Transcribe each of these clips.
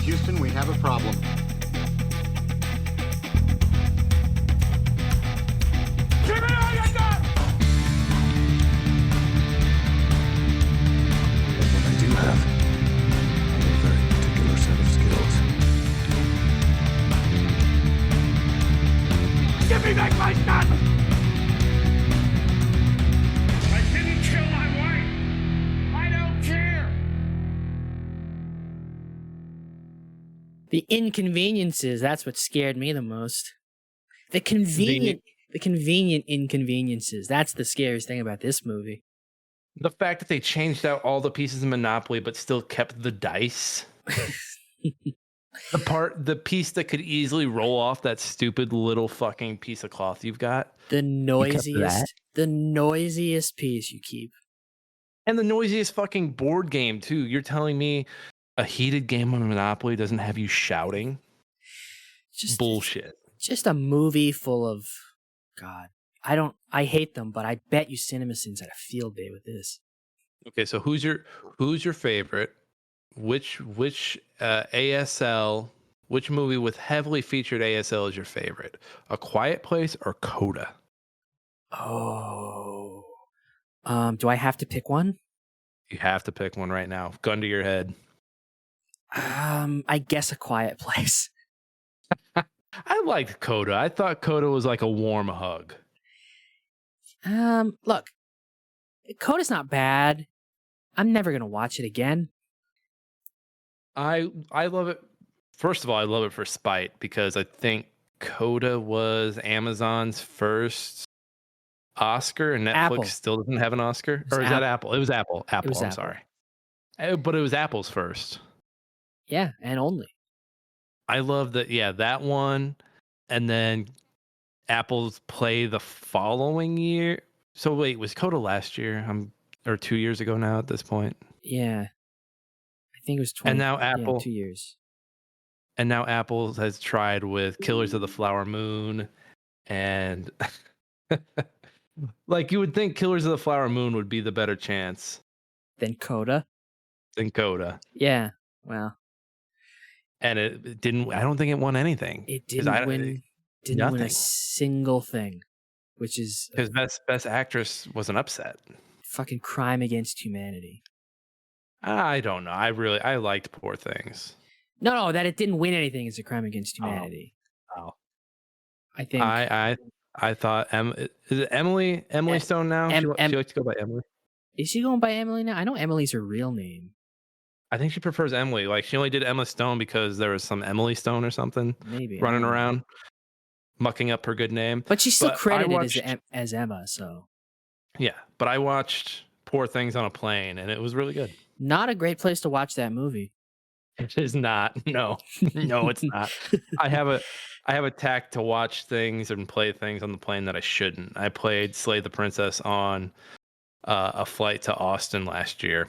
Houston, we have a problem. Give me all you got! But what I do have are a very particular set of skills. Give me back my gun! I didn't kill my wife! I don't care! The inconveniences, that's what scared me the most. The convenient inconveniences. That's the scariest thing about this movie. The fact that they changed out all the pieces of Monopoly but still kept the dice. The piece that could easily roll off that stupid little fucking piece of cloth you've got. The noisiest piece you keep. And the noisiest fucking board game too. You're telling me a heated game of Monopoly doesn't have you shouting? Just bullshit. Just a movie full of God. I hate them, but I bet you CinemaSins had a field day with this. Okay, so who's your favorite? Which ASL, which movie with heavily featured ASL is your favorite? A Quiet Place or Coda? Oh. Do I have to pick one? You have to pick one right now. Gun to your head. I guess A Quiet Place. I liked Coda. I thought Coda was like a warm hug. Look, Coda's not bad. I'm never gonna watch it again. I love it. First of all, I love it for spite because I think Coda was Amazon's first Oscar, and Netflix Apple. still doesn't have an Oscar. Or is that Apple? It was Apple. Apple. I'm Apple. sorry, but it was Apple's first. Yeah, and only. I love that. Yeah, that one, and then Apple's Play the following year. So wait, was Coda last year? Or 2 years ago now at this point. Yeah, I think it was 20. And now Apple, 2 years. And now Apple has tried with Killers of the Flower Moon, and like you would think Killers of the Flower Moon would be the better chance Then Coda. Yeah, well. And it didn't. I don't think it won anything. It didn't win. Didn't win a single thing, which is because best actress was an upset. Fucking crime against humanity. I don't know. I liked Poor Things. No, that it didn't win anything is a crime against humanity. Oh. I think I thought is it Emily Stone now? She likes to go by Emily. Is she going by Emily now? I know Emily's her real name. I think she prefers Emily. Like she only did Emma Stone because there was some Emily Stone or something maybe running around, mucking up her good name. But she's still credited as Emma. So yeah, but I watched Poor Things on a plane, and it was really good. Not a great place to watch that movie. It is not. No, it's not. I have a tact to watch things and play things on the plane that I shouldn't. I played Slay the Princess on a flight to Austin last year.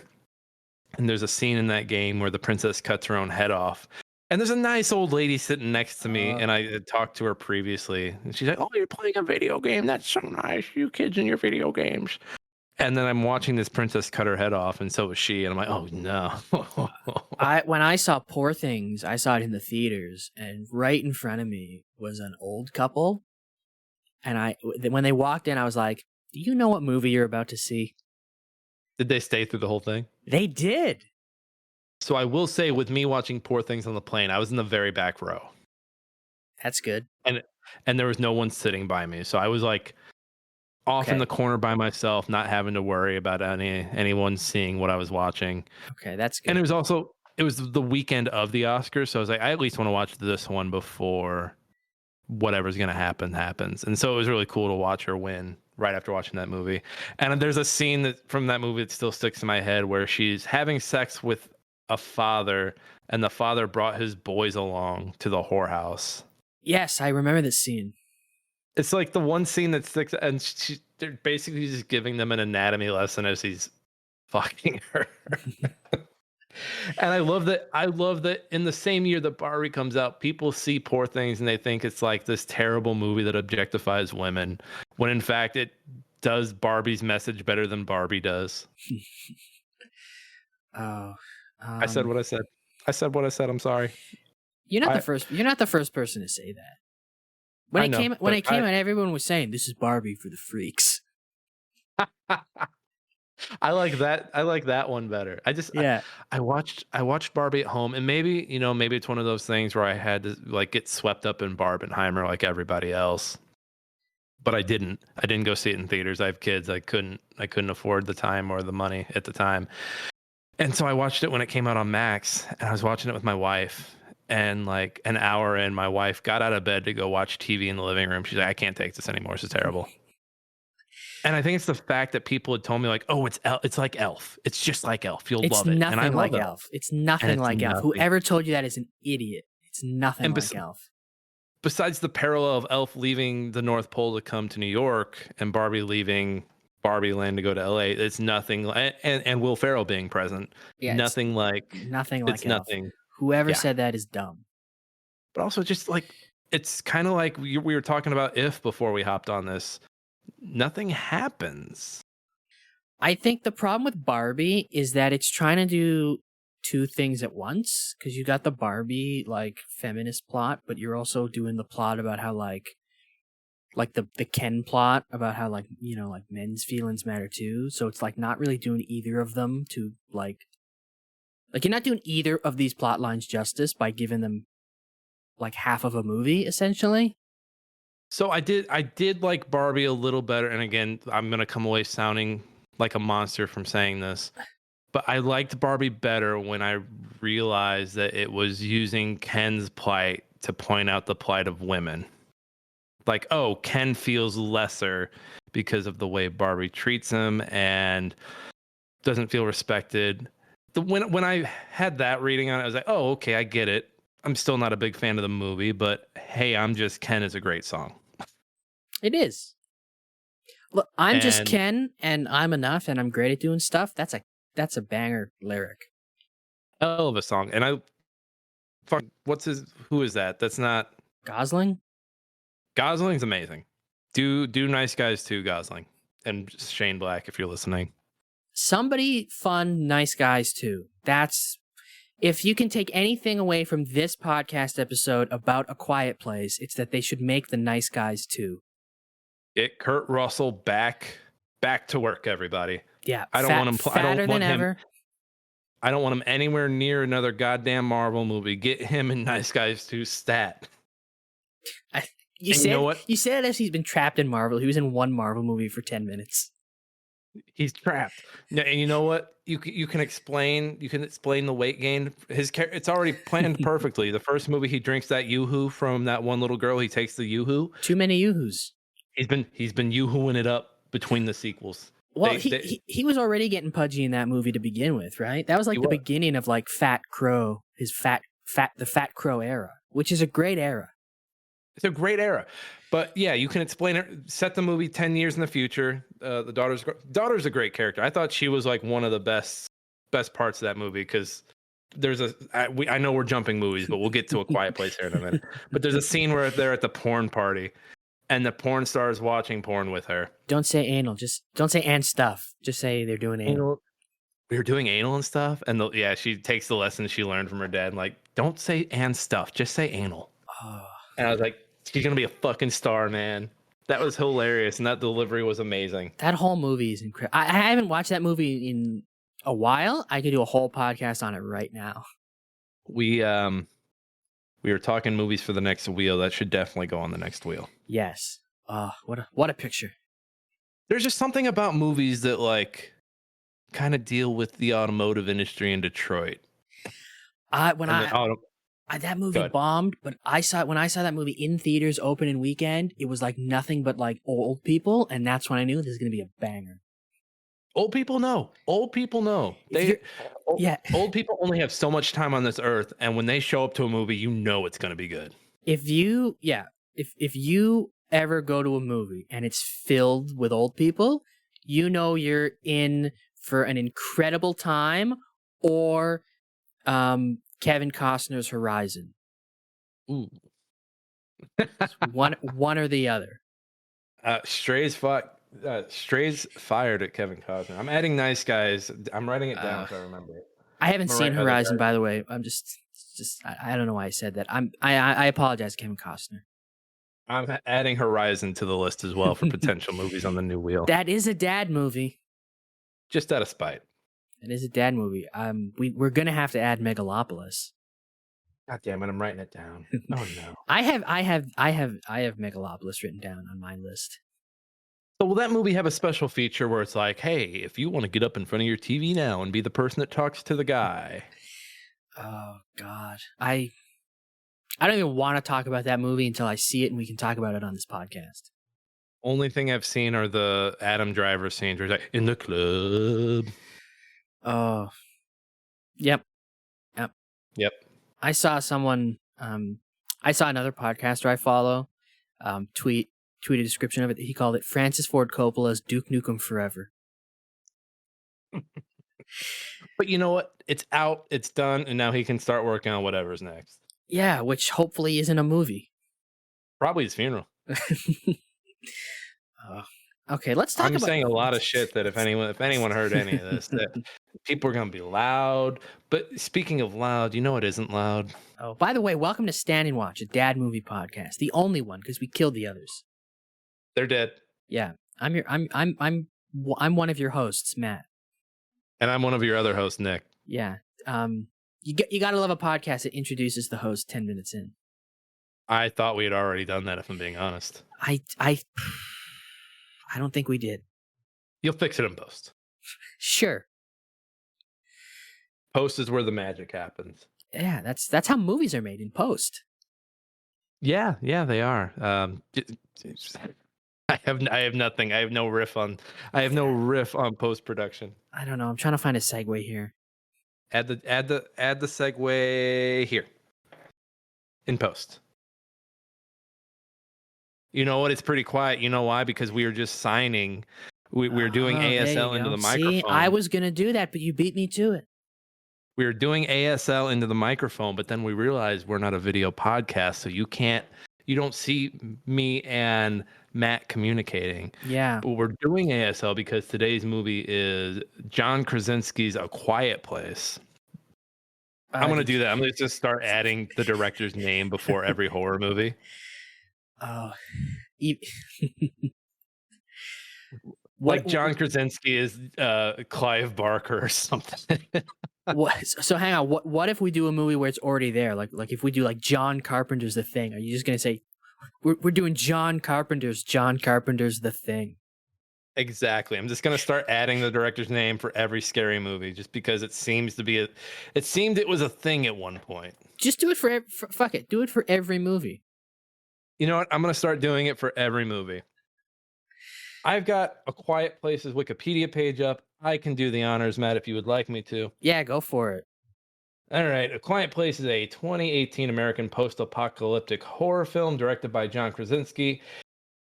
And there's a scene in that game where the princess cuts her own head off. And there's a nice old lady sitting next to me. And I talked to her previously. And she's like, "Oh, you're playing a video game? That's so nice. You kids and your video games." And then I'm watching this princess cut her head off. And so was she. And I'm like, oh, no. When I saw Poor Things, I saw it in the theaters. And right in front of me was an old couple. And when they walked in, I was like, do you know what movie you're about to see? Did they stay through the whole thing? They did. So I will say, with me watching Poor Things on the plane, I was in the very back row. That's good. And there was no one sitting by me. So I was like off in the corner by myself, not having to worry about anyone seeing what I was watching. Okay, that's good. And it was the weekend of the Oscars. So I was like, I at least want to watch this one before whatever's going to happen happens. And so it was really cool to watch her win right after watching that movie. And there's a scene from that movie that still sticks in my head where she's having sex with a father, and the father brought his boys along to the whorehouse. Yes, I remember this scene. It's like the one scene that sticks, and they're basically just giving them an anatomy lesson as he's fucking her. And I love that in the same year that Barbie comes out, people see Poor Things and they think it's like this terrible movie that objectifies women, when in fact it does Barbie's message better than Barbie does. Oh, I said what I said. I said what I said. I'm sorry. You're not I- the first. You're not the first person to say that. When I it know, came when but it came out, everyone was saying this is Barbie for the freaks. I like that. I like that one better. Yeah. I watched Barbie at home, and maybe maybe it's one of those things where I had to like get swept up in Barbenheimer like everybody else. But I didn't. I didn't go see it in theaters. I have kids. I couldn't afford the time or the money at the time. And so I watched it when it came out on Max, and I was watching it with my wife. And like an hour in, my wife got out of bed to go watch TV in the living room. She's like, I can't take this anymore. This is terrible. And I think it's the fact that people had told me like, oh, it's like Elf. It's just like Elf. You'll It's love it. And I nothing love like it. Elf. It's nothing like Elf. nothing. Whoever told you that is an idiot. It's nothing And like Elf. Besides the parallel of Elf leaving the North Pole to come to New York and Barbie leaving Barbie Land to go to LA, it's nothing. And Will Ferrell being present, Yeah, nothing like nothing like it's Elf. nothing. Whoever Yeah. said that is dumb. But also just like it's kind of like we were talking about If before we hopped on this. Nothing happens. I think the problem with Barbie is that it's trying to do two things at once, because you got the Barbie like feminist plot, but you're also doing the plot about how like the Ken plot about how like like men's feelings matter too. So it's like not really doing either of them to like you're not doing either of these plot lines justice by giving them like half of a movie essentially. So I did like Barbie a little better, and again, I'm gonna come away sounding like a monster from saying this, but I liked Barbie better when I realized that it was using Ken's plight to point out the plight of women. Like, oh, Ken feels lesser because of the way Barbie treats him and doesn't feel respected. When I had that reading on it, I was like, oh, okay, I get it. I'm still not a big fan of the movie, but hey, I'm Just Ken is a great song. It is. Look, I'm just And- Ken, and I'm enough, and I'm great at doing stuff. That's a banger lyric. Hell of a song. And who is that? That's not Gosling? Gosling's amazing. Do Nice Guys too, Gosling. And Shane Black, if you're listening. Somebody fun Nice Guys too. That's if you can take anything away from this podcast episode about A Quiet Place, it's that they should make the Nice Guys too. Get Kurt Russell back to work, everybody. Yeah, I don't want him. I fatter don't want than him. ever. I don't want him anywhere near another goddamn Marvel movie. Get him in Nice Guys 2 stat. You And said you know what? You said as he's been trapped in Marvel. He was in one Marvel movie for 10 minutes. He's trapped. No, and you know what? You can explain the weight gain. It's already planned perfectly. The first movie he drinks that yoo-hoo from that one little girl. He takes the yoo-hoo. Too many yoo-hoos. He's been yoo-hooing it up between the sequels. Well, he was already getting pudgy in that movie to begin with, right? That was like the beginning of like Fat Crow, the Fat Crow era, which is a great era. It's a great era. But yeah, you can explain it. Set the movie 10 years in the future. The daughter's a great character. I thought she was like one of the best parts of that movie because I know we're jumping movies, but we'll get to A Quiet Place here in a minute. But there's a scene where they're at the porn party and the porn star is watching porn with her. Don't say anal. Just don't say and stuff. Just say they're doing anal. We were doing anal and stuff. And she takes the lesson she learned from her dad. Like, don't say and stuff. Just say anal. Oh. And I was like, she's going to be a fucking star, man. That was hilarious. And that delivery was amazing. That whole movie is incredible. I haven't watched that movie in a while. I could do a whole podcast on it right now. We were talking movies for the next wheel. That should definitely go on the next wheel. Yes. What a picture. There's just something about movies that like kind of deal with the automotive industry in Detroit. That movie bombed, but when I saw that movie in theaters opening weekend, it was like nothing but like old people, and that's when I knew this is going to be a banger. Old people know. Old people know. Old people only have so much time on this earth, and when they show up to a movie, you know it's going to be good. If you ever go to a movie and it's filled with old people, you know you're in for an incredible time, or Kevin Costner's Horizon. Ooh. one or the other. Strays fired at Kevin Costner. I'm adding Nice Guys. I'm writing it down so I remember it. I haven't Am I seen right, Heather Horizon, Gardner? by the way. I'm just I don't know why I said that. I apologize, Kevin Costner. I'm adding Horizon to the list as well for potential movies on the new wheel. That is a dad movie. Just out of spite. It is a dad movie. We're gonna have to add Megalopolis. God damn it! I'm writing it down. Oh no. I have Megalopolis written down on my list. So will that movie have a special feature where it's like, hey, if you want to get up in front of your TV now and be the person that talks to the guy? Oh God, I don't even want to talk about that movie until I see it and we can talk about it on this podcast. Only thing I've seen are the Adam Driver scenes where he's like, in the club. Oh, yep. I saw someone. I saw another podcaster I follow. Tweet a description of it. He called it Francis Ford Coppola's Duke Nukem Forever. But you know what? It's out, it's done, and now he can start working on whatever's next. Yeah, which hopefully isn't a movie. Probably his funeral. Okay, let's talk I'm about. saying a lot of shit that if anyone heard any of this, that people are gonna be loud. But speaking of loud, you know it isn't loud. Oh, by the way, welcome to Stand and Watch, a dad movie podcast, the only one because we killed the others. They're dead. Yeah, I'm one of your hosts, Matt. And I'm one of your other hosts, Nick. Yeah. You gotta love a podcast that introduces the host 10 minutes in. I thought we had already done that, if I'm being honest. I don't think we did. You'll fix it in post. Sure. Post is where the magic happens. Yeah, that's how movies are made, in post. Yeah, they are. I have nothing. I have no riff on post production. I don't know. I'm trying to find a segue here. Add the segue here. In post. You know what? It's pretty quiet. You know why? Because we were just signing. We were doing ASL into the microphone. See, I was gonna do that, but you beat me to it. We were doing ASL into the microphone, but then we realized we're not a video podcast, so you don't see me and Matt communicating. Yeah. But we're doing ASL because today's movie is John Krasinski's A Quiet Place. I'm going to do that. I'm going to just start adding the director's name before every horror movie. Oh. Like John Krasinski is Clive Barker or something. So hang on. What if we do a movie where it's already there? Like if we do like John Carpenter's The Thing. Are you just gonna say we're doing John Carpenter's The Thing? Exactly. I'm just gonna start adding the director's name for every scary movie, just because it seemed it was a thing at one point. Just do it fuck it. Do it for every movie. You know what? I'm gonna start doing it for every movie. I've got A Quiet Place's Wikipedia page up. I can do the honors, Matt, if you would like me to. Yeah, go for it. All right. A Quiet Place is a 2018 American post-apocalyptic horror film directed by John Krasinski.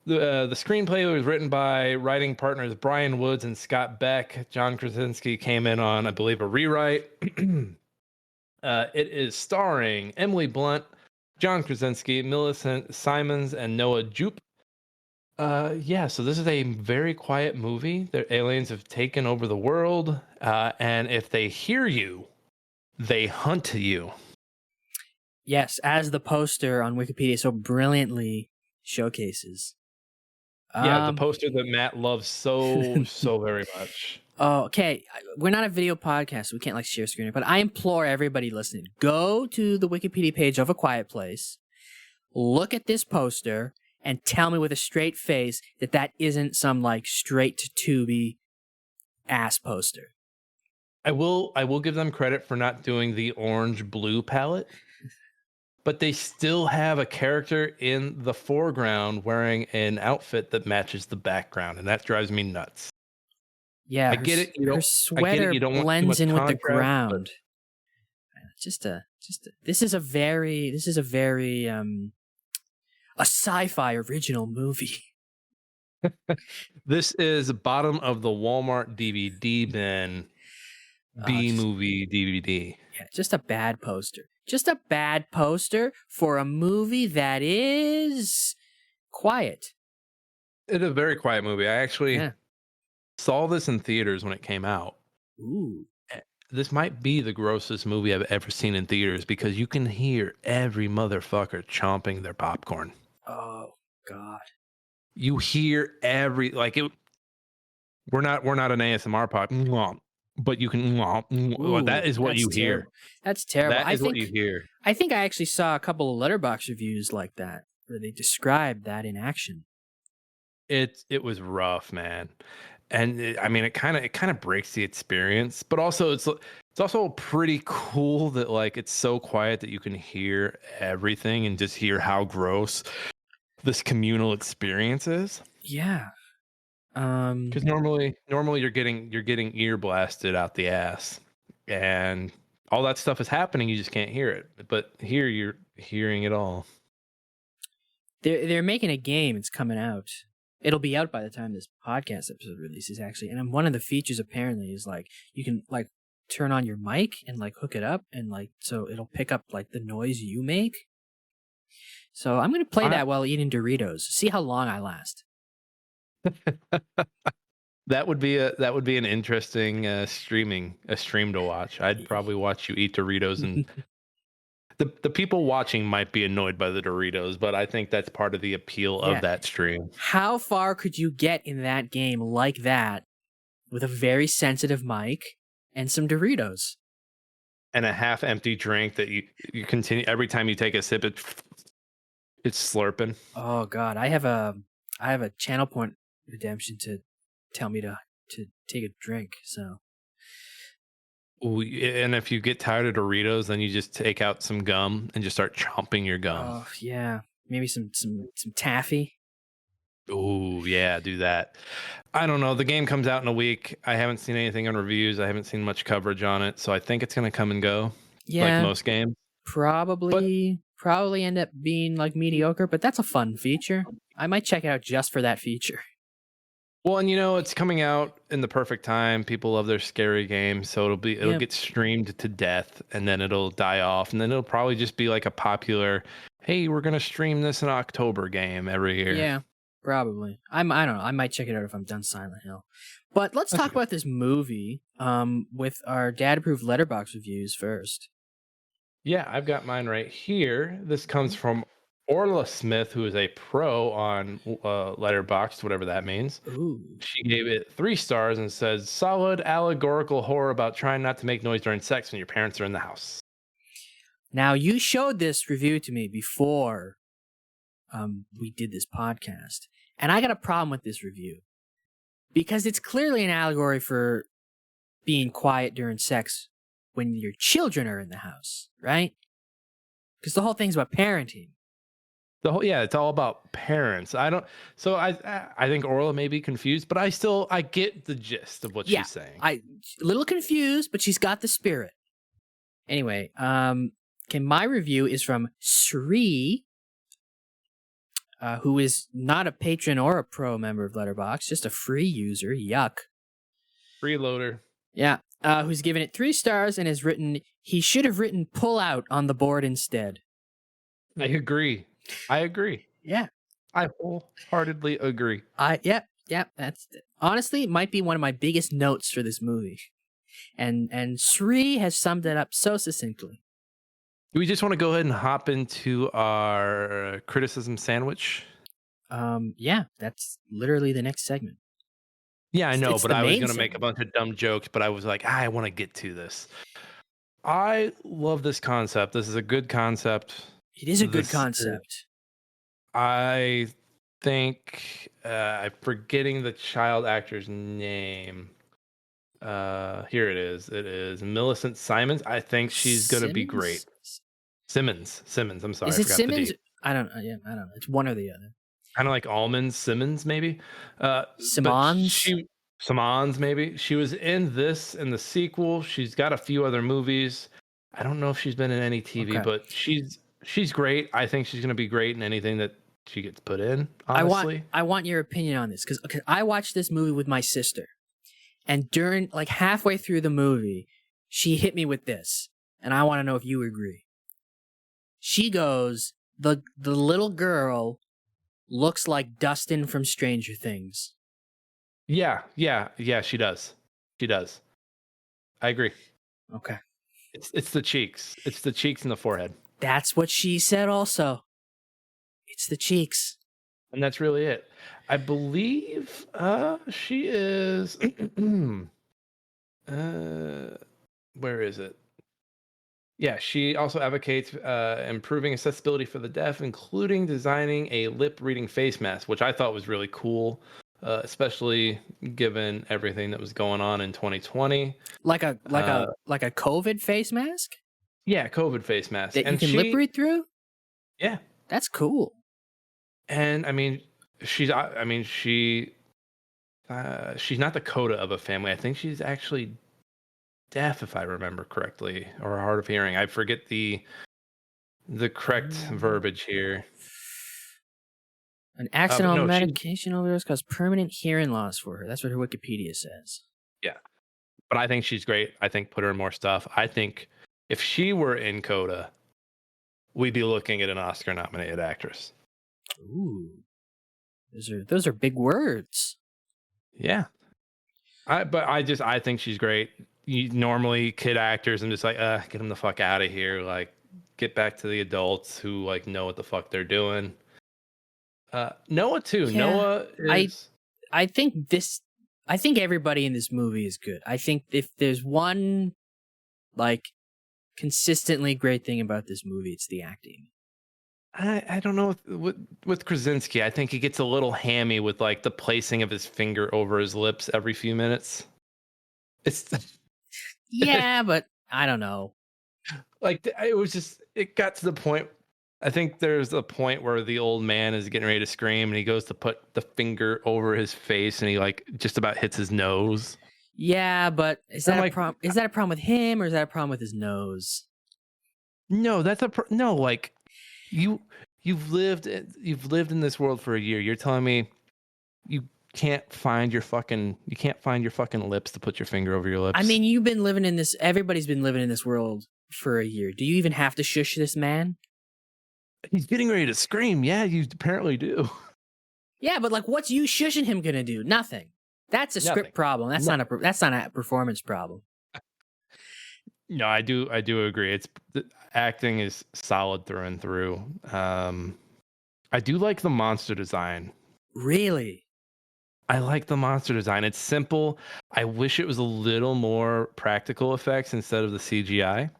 The screenplay was written by writing partners Brian Woods and Scott Beck. John Krasinski came in on, I believe, a rewrite. It is starring Emily Blunt, John Krasinski, Millicent Simons, and Noah Jupe. So this is a very quiet movie. The aliens have taken over the world, and if they hear you, they hunt you. Yes, as the poster on Wikipedia so brilliantly showcases. The poster that Matt loves so very much. Oh, okay. We're not a video podcast, so we can't like share screen. But I implore everybody listening, go to the Wikipedia page of A Quiet Place, look at this poster, and tell me with a straight face that isn't some like straight to Tubi ass poster. I will give them credit for not doing the orange-blue palette, but they still have a character in the foreground wearing an outfit that matches the background, and that drives me nuts. Yeah, I get it. Her sweater blends in with the ground. This is a very a sci-fi original movie. This is bottom of the Walmart DVD bin. B-movie DVD. Yeah, just a bad poster. Just a bad poster for a movie that is quiet. It's a very quiet movie. I actually saw this in theaters when it came out. Ooh. this might be the grossest movie I've ever seen in theaters because you can hear every motherfucker chomping their popcorn. Oh God. You hear every like it. We're not an ASMR pod, but you can. Ooh, That is what that's you hear. terrible. That's terrible. That is what you hear. I think I actually saw a couple of Letterboxd reviews like that where they described that in action. It was rough, man. And I mean, it kind of breaks the experience, but also it's also pretty cool that like it's so quiet that you can hear everything and just hear how gross this communal experience is. Yeah. Because normally you're getting ear blasted out the ass, and all that stuff is happening. You just can't hear it, but here you're hearing it all. They're making a game. It's coming out. It'll be out by the time this podcast episode releases, actually. And one of the features apparently is like you can like turn on your mic and like hook it up, and like so it'll pick up like the noise you make. So I'm gonna play that while eating Doritos. See how long I last. That would be an interesting stream to watch. I'd probably watch you eat Doritos, and the people watching might be annoyed by the Doritos, but I think that's part of the appeal of that stream. How far could you get in that game like that with a very sensitive mic and some Doritos? And a half-empty drink that you continue every time you take a sip, it's slurping. Oh God, I have a channel point redemption to tell me to take a drink. So, and if you get tired of Doritos, then you just take out some gum and just start chomping your gum. Oh yeah, maybe some taffy. Oh yeah, do that. I don't know. The game comes out in a week. I haven't seen anything on reviews. I haven't seen much coverage on it, so I think it's gonna come and go. Yeah, like most games. Probably end up being like mediocre, but that's a fun feature. I might check it out just for that feature. Well, and it's coming out in the perfect time. People love their scary games, so it'll get streamed to death, and then it'll die off, and then it'll probably just be like a popular, hey, we're gonna stream this in October game every year. Yeah, probably. I don't know. I might check it out if I'm done Silent Hill. But let's talk about this movie with our dad-approved Letterboxd reviews first. Yeah, I've got mine right here. This comes from Orla Smith, who is a pro on Letterboxd, whatever that means. Ooh. She gave it 3 stars and says, solid allegorical horror about trying not to make noise during sex when your parents are in the house. Now, you showed this review to me before we did this podcast, and I got a problem with this review because it's clearly an allegory for being quiet during sex when your children are in the house, right? Because the whole thing's about parenting. It's all about parents. I think Orla may be confused, but I get the gist of what she's saying. A little confused, but she's got the spirit. Anyway, my review is from Sri, who is not a patron or a pro member of Letterboxd, just a free user. Yuck. Freeloader. Yeah. Who's given it 3 stars and has written, he should have written pull out on the board instead. I agree. Yeah. I wholeheartedly agree. That's honestly it might be one of my biggest notes for this movie. And Sri has summed it up so succinctly. Do we just want to go ahead and hop into our criticism sandwich? Yeah, that's literally the next segment. Yeah, I know, but I was going to segment. make a bunch of dumb jokes, but I was like, I want to get to this. I love this concept. This is a good concept. It is a good concept. I think I'm forgetting the child actor's name. Here it is. It is Millicent Simmonds. I think she's going to be great. Simmons. I'm sorry. Is it Simmons? I don't know. It's one or the other. Kind of like Almond Simmons, maybe. Simmons? Simmons, maybe. She was in this and the sequel. She's got a few other movies. I don't know if she's been in any TV, but she's great. I think she's going to be great in anything that she gets put in, honestly. I want your opinion on this because I watched this movie with my sister, and during like halfway through the movie, she hit me with this, and I want to know if you agree. She goes, the little girl looks like Dustin from Stranger Things. Yeah, she does. I agree. Okay. It's the cheeks. It's the cheeks and the forehead. That's what she said also. It's the cheeks. And that's really it. I believe she is where is it? Yeah, she also advocates improving accessibility for the deaf, including designing a lip reading face mask, which I thought was really cool, especially given everything that was going on in 2020. Like a COVID face mask Yeah, COVID face mask. that you And can lip read through? yeah. That's cool. And I mean, she's not the coda of a family. I think she's actually deaf, if I remember correctly, or hard of hearing. I forget the correct verbiage here. An accidental no, medication overdose caused permanent hearing loss for her. That's what her Wikipedia says. Yeah, but I think she's great. I think put her in more stuff. I think if she were in coda, we'd be looking at an Oscar-nominated actress. Ooh, those are big words. Yeah, I think she's great. Normally kid actors, I'm just like, get them the fuck out of here. Like, get back to the adults who like know what the fuck they're doing. Noah too. Yeah, Noah is. I think everybody in this movie is good. I think if there's one like consistently great thing about this movie, it's the acting. I don't know with Krasinski. I think he gets a little hammy with like the placing of his finger over his lips every few minutes. It's Yeah, but I don't know. like it got to the point. I think there's a point where the old man is getting ready to scream and he goes to put the finger over his face and he like just about hits his nose. Yeah, but is that a problem? Is that a problem with him or is that a problem with his nose? No, that's no. Like you've lived in this world for a year. You're telling me you can't find your fucking lips to put your finger over your lips. I mean, everybody's been living in this world for a year. Do you even have to shush this man? He's getting ready to scream. Yeah, you apparently do. Yeah, but like, what's you shushing him gonna do? Nothing. That's a script problem. That's not a performance problem. No, I do agree. The acting is solid through and through. I do like the monster design. Really? I like the monster design. It's simple. I wish it was a little more practical effects instead of the CGI.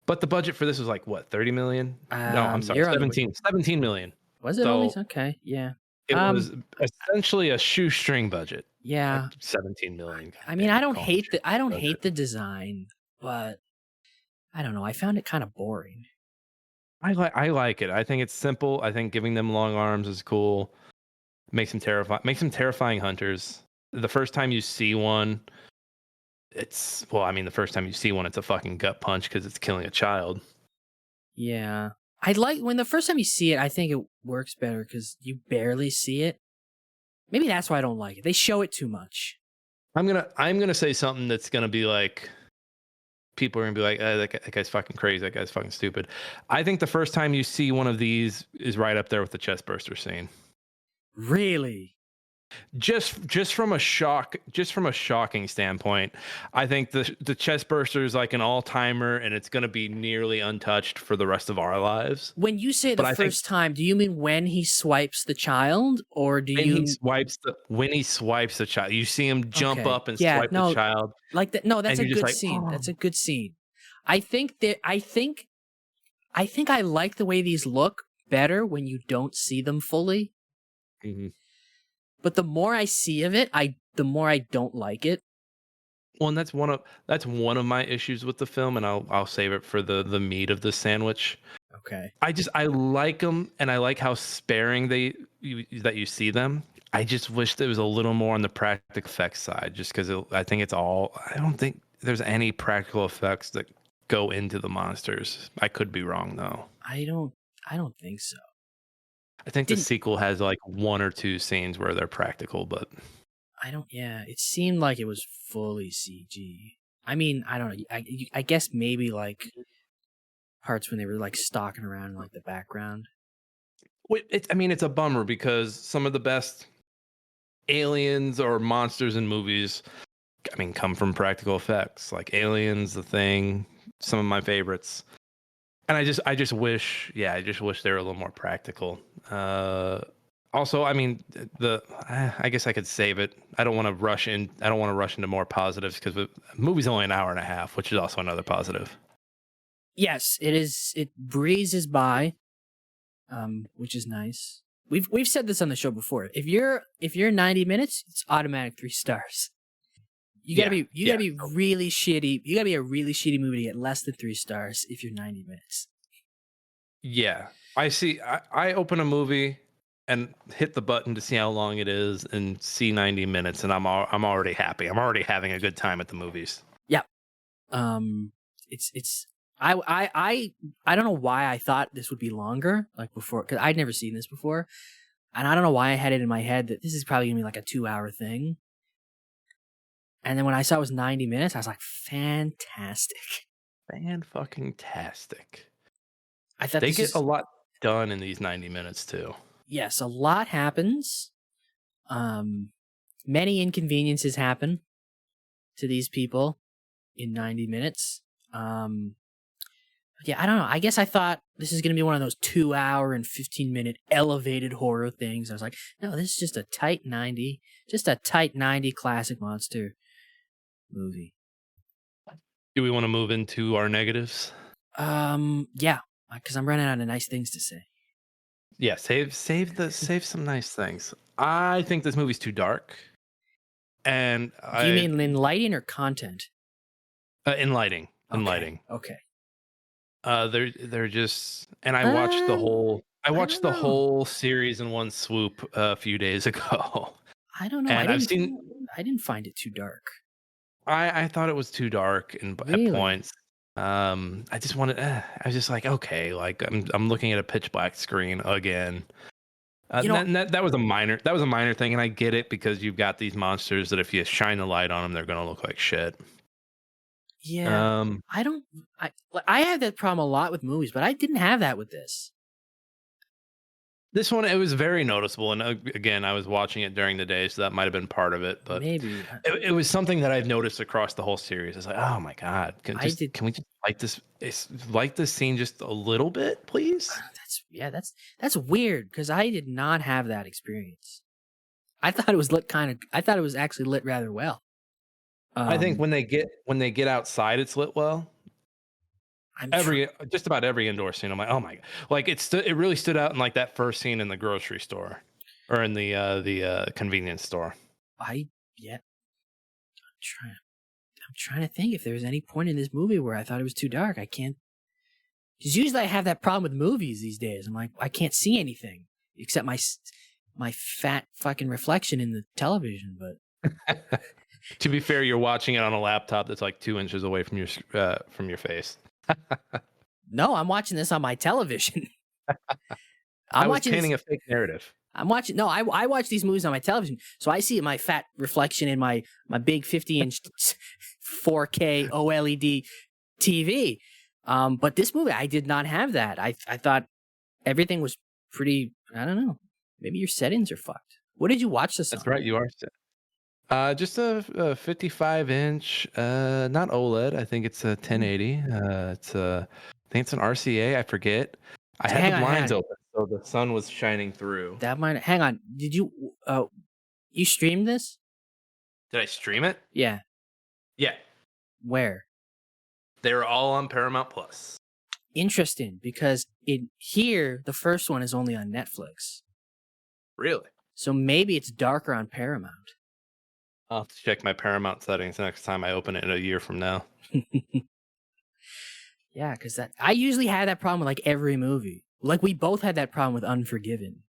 But the budget for this was like what, 30 million? No, I'm sorry, 17 million. Was it only? Okay, yeah. It was essentially a shoestring budget. Yeah, like 17 million. I mean, I don't hate the design, but I don't know. I found it kind of boring. I like it. I think it's simple. I think giving them long arms is cool. Makes them terrifying hunters. The first time you see one, it's a fucking gut punch because it's killing a child. Yeah. I like when the first time you see it, I think it works better because you barely see it. Maybe that's why I don't like it. They show it too much. I'm gonna say something that's gonna be like, people are gonna be like, that guy's fucking crazy. That guy's fucking stupid. I think the first time you see one of these is right up there with the chest burster scene. Really? Just from a shocking standpoint, I think the chest burster is like an all-timer and it's going to be nearly untouched for the rest of our lives. When you say first time, do you mean when he swipes the child, or do you when he swipes the child? You see him jump up and swipe the child. Like that. No, that's a good scene. Oh. That's a good scene. I think I like the way these look better when you don't see them fully. Mm-hmm. But the more I see of it, the more I don't like it. Well, and that's one of my issues with the film, and I'll save it for the meat of the sandwich. Okay. I like them, and I like how sparing that you see them. I just wish there was a little more on the practical effects side, just because I don't think there's any practical effects that go into the monsters. I could be wrong though. I don't think so. I think the sequel has like one or two scenes where they're practical, but it seemed like it was fully CG. I mean, I don't know. I guess maybe like parts when they were like stalking around in like the background. It's a bummer because some of the best aliens or monsters in movies come from practical effects like Aliens, The Thing, some of my favorites. And I just wish they were a little more practical. Also, I mean, I guess I could save it. I don't want to rush into more positives because the movie's only an hour and a half, which is also another positive. Yes, it is. It breezes by, which is nice. We've said this on the show before. If you're 90 minutes, it's automatic 3 stars. You gotta be really shitty. You gotta be a really shitty movie to get less than 3 stars if you're 90 minutes. Yeah, I see. I open a movie and hit the button to see how long it is, and see 90 minutes, and I'm already happy. I'm already having a good time at the movies. Yeah. It's I don't know why I thought this would be longer, like before, because I'd never seen this before, and I don't know why I had it in my head that this is probably gonna be like a 2-hour thing. And then when I saw it was 90 minutes, I was like, fantastic. Fan-fucking-tastic. I thought they get a lot done in these 90 minutes too. Yes, a lot happens. Many inconveniences happen to these people in 90 minutes. Yeah, I don't know. I guess I thought this is going to be one of those 2-hour and 15-minute elevated horror things. I was like, no, this is just a tight 90 classic monster movie. Do we want to move into our negatives? Yeah, because I'm running out of nice things to say. Yeah, save some nice things. I think this movie's too dark. And do you mean in lighting or content? In lighting. In Okay. lighting. Okay. They're just, and I watched the whole series in one swoop a few days ago. I don't know. And I didn't find it too dark. I thought it was too dark Really? at points. I just wanted. I was just like, okay, like I'm looking at a pitch black screen again. That was a minor thing, and I get it because you've got these monsters that if you shine the light on them, they're gonna look like shit. Yeah. I have that problem a lot with movies, but I didn't have that with this. This one, it was very noticeable, and again, I was watching it during the day, so that might have been part of it. But Maybe it was something that I've noticed across the whole series. It's like, oh my god, can we just like this scene just a little bit, please? That's weird because I did not have that experience. I thought it was lit I thought it was actually lit rather well. I think when they get outside, it's lit well. Just about every indoor scene, I'm like, oh my god! Like it really stood out in like that first scene in the grocery store, or in the convenience store. I'm trying to think if there was any point in this movie where I thought it was too dark. I can't. Because usually I have that problem with movies these days. I'm like, I can't see anything except my fat fucking reflection in the television. But to be fair, you're watching it on a laptop that's like 2 inches away from your face. No, I'm watching this on my television. I was painting a fake narrative. I watch these movies on my television, so I see my fat reflection in my big 50-inch 4K OLED TV. But this movie, I did not have that. I thought everything was pretty. I don't know. Maybe your settings are fucked. What did you watch this on? That's right, you are. Just a 55-inch, not OLED. I think it's a 1080. I think it's an RCA. I forget. I had the blinds open, so the sun was shining through. That might. Hang on. Did you? You streamed this? Did I stream it? Yeah. Yeah. Where? They're all on Paramount Plus. Interesting, because in here the first one is only on Netflix. Really? So maybe it's darker on Paramount. I'll have to check my Paramount settings next time I open it in a year from now. Yeah, because I usually have that problem with like every movie. Like we both had that problem with Unforgiven.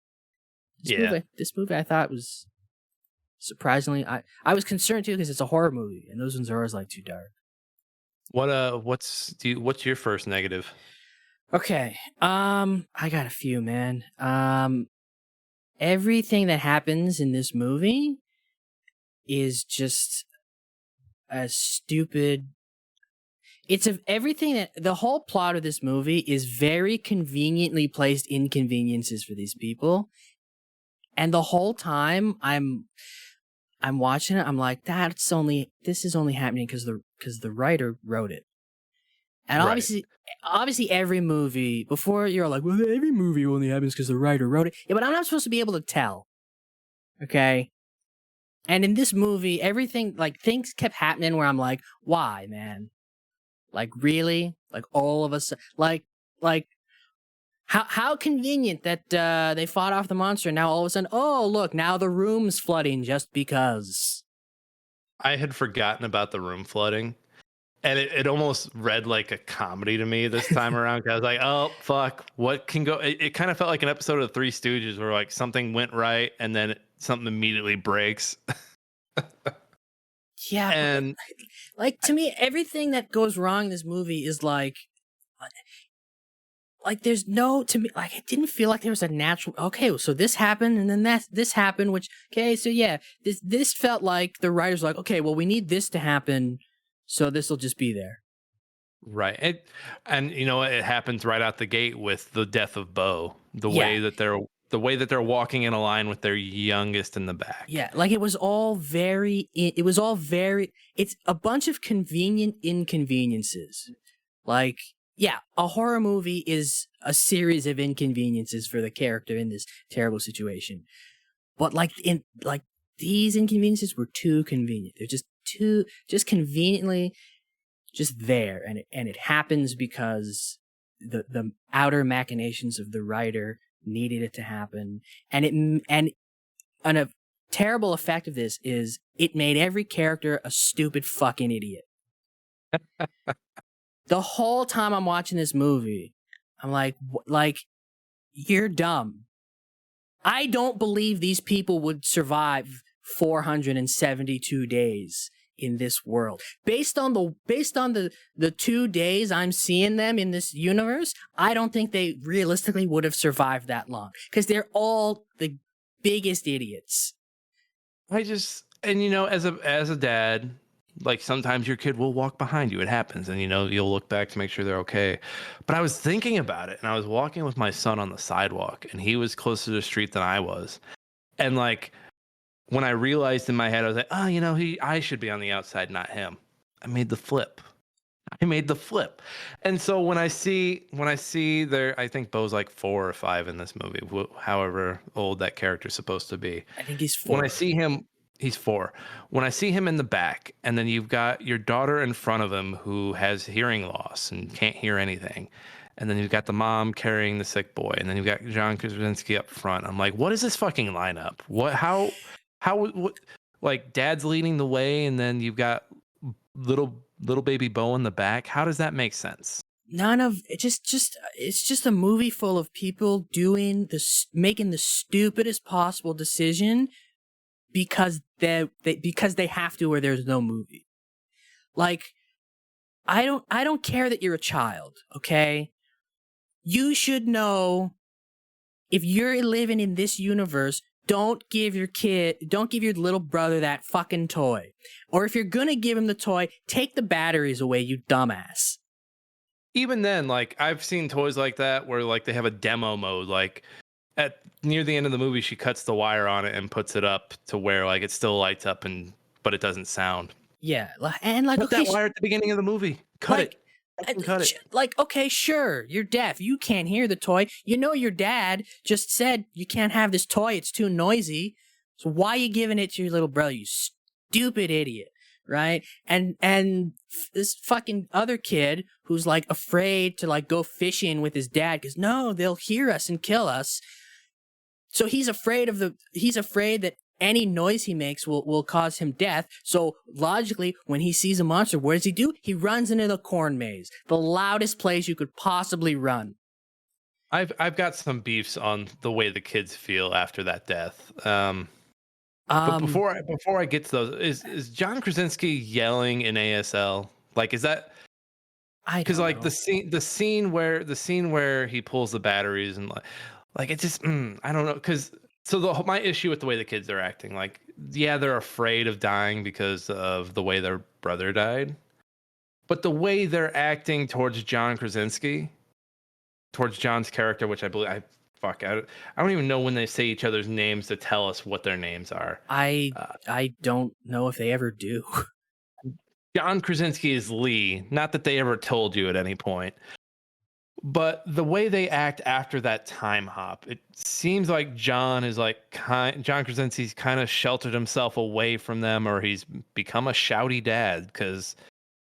This movie I thought was surprisingly. I was concerned too because it's a horror movie, and those ones are always like too dark. What's your first negative? Okay, I got a few, man. Everything that happens in this movie is just a stupid. Everything that the whole plot of this movie is very conveniently placed inconveniences for these people, and the whole time I'm watching it. I'm like, this is only happening because the writer wrote it. And Right. obviously, every movie before you're like, well, every movie only happens because the writer wrote it. Yeah, but I'm not supposed to be able to tell. Okay. And in this movie, everything like things kept happening where I'm like, why, man? Like really? Like all of us? Like how convenient that they fought off the monster. And now all of a sudden, oh look, now the room's flooding just because. I had forgotten about the room flooding. And it almost read like a comedy to me this time around. 'Cause I was like, oh, fuck. What can go? It kind of felt like an episode of the Three Stooges where like something went right and then something immediately breaks. Yeah, And like to me, everything that goes wrong in this movie is like there's no to me like it didn't feel like there was a natural okay so this happened and then this happened which okay so yeah this felt like the writers were like okay well we need this to happen so this will just be there. right. And you know, it happens right out the gate with the death of Bo. Yeah, The way that they're walking in a line with their youngest in the yeah, back. like it's a bunch of convenient inconveniences. Like yeah, a horror movie is a series of inconveniences for the character in this terrible situation. But like these inconveniences were too convenient. They're just conveniently just there, and it happens because the outer machinations of the writer needed it to happen, and a terrible effect of this is it made every character a stupid fucking idiot. The whole time I'm watching this movie, I'm like you're dumb. I don't believe these people would survive 472 days in this world. Based on the 2 days I'm seeing them in this universe, I don't think they realistically would have survived that long because they're all the biggest idiots. And you know, as a dad, like sometimes your kid will walk behind you. It happens, and you know, you'll look back to make sure they're okay. But I was thinking about it, and I was walking with my son on the sidewalk, and he was closer to the street than I was. And like when I realized in my head, I was like, oh, you know, I should be on the outside, not him. I made the flip. I made the flip. And so when I see there, I think Bo's like 4 or 5 in this movie, however old that character's supposed to be. I think he's 4. When I see him, he's 4. When I see him in the back, and then you've got your daughter in front of him who has hearing loss and can't hear anything. And then you've got the mom carrying the sick boy, and then you've got John Krasinski up front. I'm like, what is this fucking lineup? What, like dad's leading the way, and then you've got little baby Bo in the back. How does that make sense? None of it just it's just a movie full of people making the stupidest possible decision because they have to or there's no movie. Like I don't care that you're a child, okay? You should know if you're living in this universe, don't give your little brother that fucking toy. Or if you're gonna give him the toy, take the batteries away, you dumbass. Even then, like I've seen toys like that where like they have a demo mode. Like at near the end of the movie, she cuts the wire on it and puts it up to where like it still lights up but it doesn't sound. Yeah, and like Put okay, that wire at the beginning of the movie. Cut like, it. Cut it. Like, okay, sure, you're deaf. You can't hear the toy. You know your dad just said you can't have this toy. It's too noisy. So why are you giving it to your little brother, you stupid idiot, right? And this fucking other kid who's like afraid to like go fishing with his dad because no, they'll hear us and kill us. So he's afraid that any noise he makes will cause him death. So logically, when he sees a monster, what does he do? He runs into the corn maze, the loudest place you could possibly run. I've got some beefs on the way the kids feel after that death. But before I get to those, is John Krasinski yelling in ASL? Like, is that? Because like the scene where he pulls the batteries and like it just I don't know because. So my issue with the way the kids are acting, like, yeah, they're afraid of dying because of the way their brother died. But the way they're acting towards John Krasinski, towards John's character, which I believe fuck. I don't even know when they say each other's names to tell us what their names are. I don't know if they ever do. John Krasinski is Lee. Not that they ever told you at any point. But the way they act after that time hop, it seems like John Krasinski's kind of sheltered himself away from them, or he's become a shouty dad. Because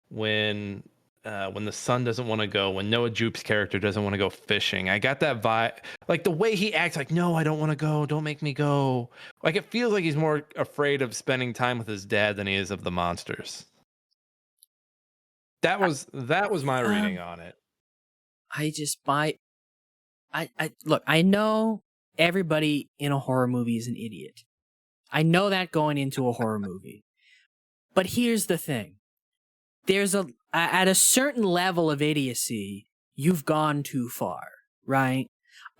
when the son doesn't want to go, when Noah Jupe's character doesn't want to go fishing, I got that vibe. Like the way he acts, like, no, I don't want to go. Don't make me go. Like it feels like he's more afraid of spending time with his dad than he is of the monsters. That was my reading on it. Look, I know everybody in a horror movie is an idiot. I know that going into a horror movie. But here's the thing. At a certain level of idiocy, you've gone too far, right?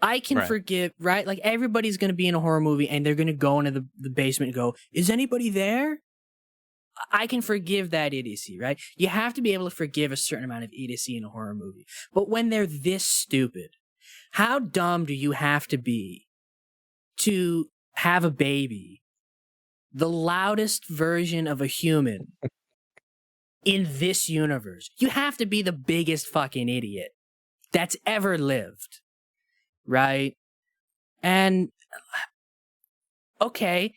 I can forgive, right? Like everybody's going to be in a horror movie and they're going to go into the basement and go, is anybody there? I can forgive that idiocy, right? You have to be able to forgive a certain amount of idiocy in a horror movie. But when they're this stupid, how dumb do you have to be to have a baby, the loudest version of a human in this universe? You have to be the biggest fucking idiot that's ever lived, right? And, okay,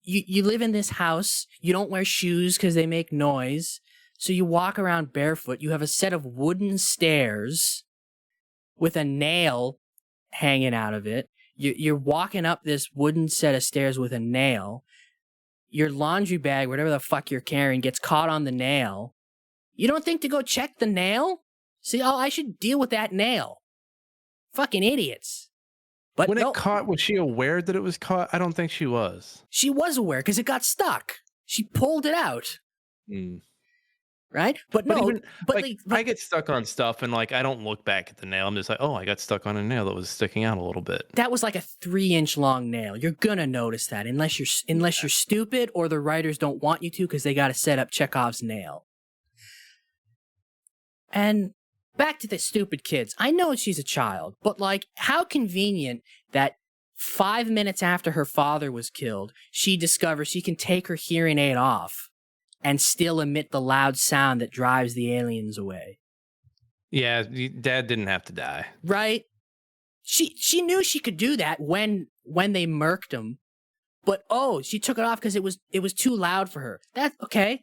You live in this house, you don't wear shoes because they make noise, so you walk around barefoot, you have a set of wooden stairs with a nail hanging out of it, you're walking up this wooden set of stairs with a nail, your laundry bag, whatever the fuck you're carrying, gets caught on the nail. You don't think to go check the nail? See, I should deal with that nail. Fucking idiots. But when it caught, was she aware that it was caught? I don't think she was. She was aware because it got stuck. She pulled it out. Right? But no, even, I get stuck on stuff and like I don't look back at the nail. I'm just like, oh, I got stuck on a nail that was sticking out a little bit. That was like a 3-inch long nail. You're gonna notice that unless you're stupid or the writers don't want you to because they got to set up Chekhov's nail. And back to the stupid kids. I know she's a child, but like, how convenient that 5 minutes after her father was killed, she discovers she can take her hearing aid off and still emit the loud sound that drives the aliens away. Yeah, Dad didn't have to die. Right? She knew she could do that when they murked him, but she took it off because it was too loud for her. That's okay.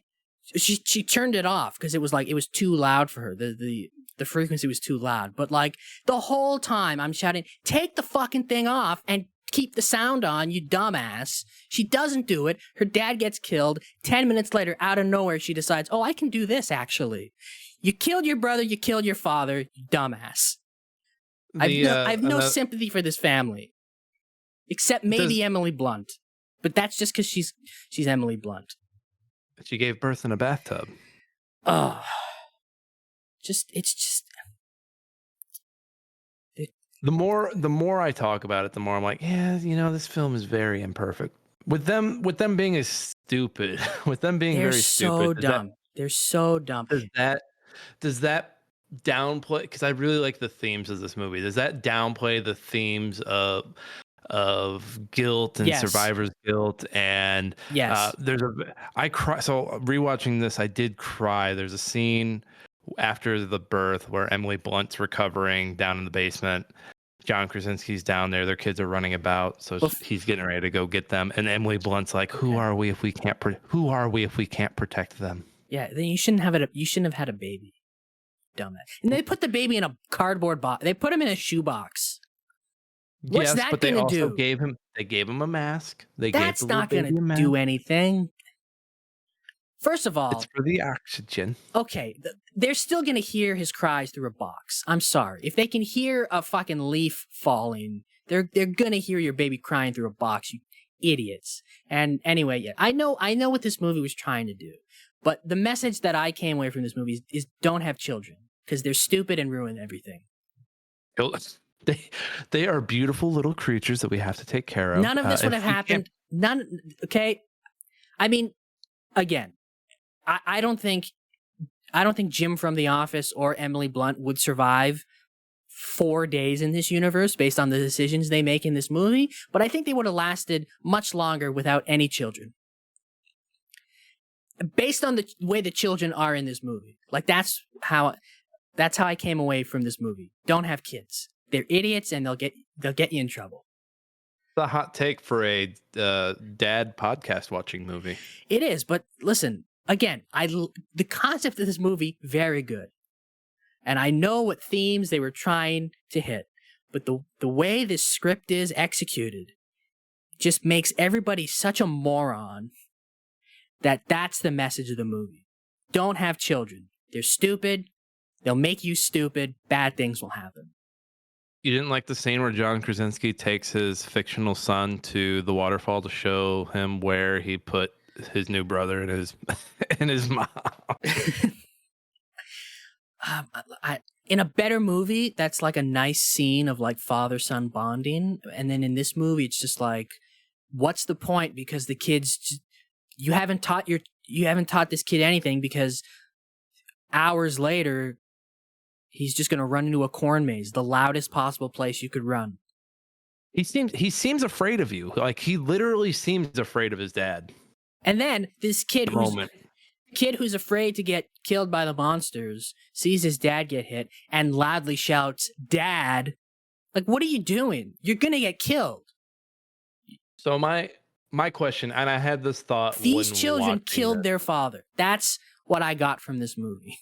She turned it off because it was too loud for her. The frequency was too loud. But like the whole time I'm shouting, take the fucking thing off and keep the sound on, you dumbass. She doesn't do it. Her dad gets killed. 10 minutes later, out of nowhere, she decides, I can do this actually. You killed your brother, you killed your father, you dumbass. I've no sympathy for this family. Except maybe Emily Blunt. But that's just because she's Emily Blunt. She gave birth in a bathtub. The more I talk about it, the more I'm like, yeah, this film is very imperfect. With them being as stupid, with them being very stupid. They're so dumb. Does that downplay? Because I really like the themes of this movie. Does that downplay the themes of guilt and survivor's guilt? And yes, I cry. So rewatching this, I did cry. There's a scene after the birth where Emily Blunt's recovering down in the basement. John Krasinski's down there. Their kids are running about, so he's getting ready to go get them. And Emily Blunt's like, "Who are we if we can't? Who are we if we can't protect them?" Yeah, then you shouldn't have had a baby, dumbass. And they put the baby in a cardboard box. They put him in a shoebox. What's that going to do? They gave him a mask. That's not going to do anything. First of all, it's for the oxygen. Okay, they're still going to hear his cries through a box. I'm sorry. If they can hear a fucking leaf falling, they're going to hear your baby crying through a box, you idiots. And anyway, yeah, I know what this movie was trying to do. But the message that I came away from this movie is don't have children because they're stupid and ruin everything. They are beautiful little creatures that we have to take care of. None of this would have happened. Okay. I mean, again, I don't think Jim from The Office or Emily Blunt would survive 4 days in this universe based on the decisions they make in this movie, but I think they would have lasted much longer without any children. Based on the way the children are in this movie. Like, that's how I came away from this movie. Don't have kids. They're idiots and they'll get you in trouble. It's a hot take for a dad podcast watching movie. It is, but listen, again, the concept of this movie, very good. And I know what themes they were trying to hit. But the way this script is executed just makes everybody such a moron that's the message of the movie. Don't have children. They're stupid. They'll make you stupid. Bad things will happen. You didn't like the scene where John Krasinski takes his fictional son to the waterfall to show him where he put his new brother and his mom. In a better movie, that's like a nice scene of like father-son bonding, and then in this movie, it's just like, what's the point? Because the kids, you haven't taught this kid anything, because hours later, he's just gonna run into a corn maze, the loudest possible place you could run. He seems afraid of you. Like, he literally seems afraid of his dad. And then this kid who's afraid to get killed by the monsters sees his dad get hit and loudly shouts, "Dad!" Like, what are you doing? You're gonna get killed. So my question, and I had this thought: these children killed their father. That's what I got from this movie.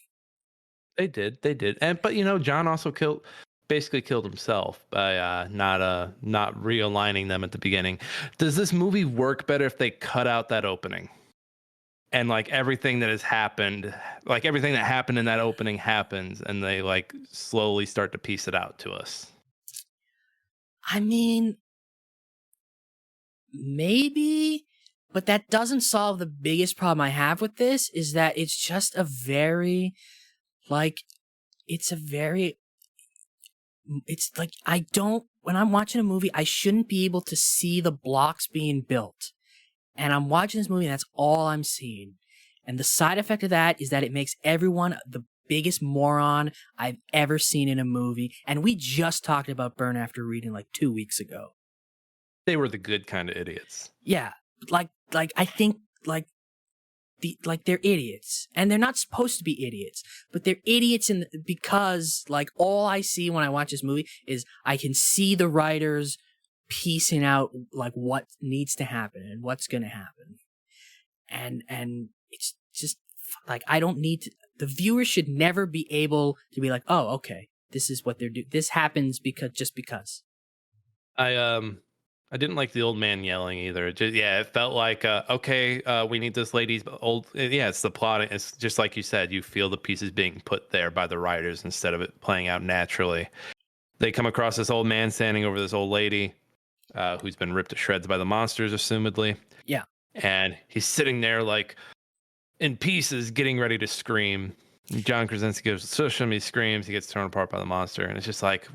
They did, but John also basically killed himself by not realigning them at the beginning. Does this movie work better if they cut out that opening? And like everything that has happened, like everything that happened in that opening happens, and they like slowly start to piece it out to us. I mean, maybe, but that doesn't solve the biggest problem I have with this, is that it's just it's like, when I'm watching a movie, I shouldn't be able to see the blocks being built. And I'm watching this movie and that's all I'm seeing. And the side effect of that is that it makes everyone the biggest moron I've ever seen in a movie. And we just talked about Burn After Reading like 2 weeks ago. They were the good kind of idiots. Yeah. Like I think they're idiots. And they're not supposed to be idiots, but they're idiots because like all I see when I watch this movie is I can see the writers piecing out like what needs to happen and what's going to happen. And it's just like, I don't need to, the viewer should never be able to be like, oh, okay, this is what they're doing. This happens because. I didn't like the old man yelling either. It felt like, we need this lady's old. Yeah, it's the plot. It's just like you said, you feel the pieces being put there by the writers instead of it playing out naturally. They come across this old man standing over this old lady who's been ripped to shreds by the monsters, assumedly. Yeah. And he's sitting there like in pieces, getting ready to scream. John Krasinski gives he screams, he gets torn apart by the monster. And it's just like,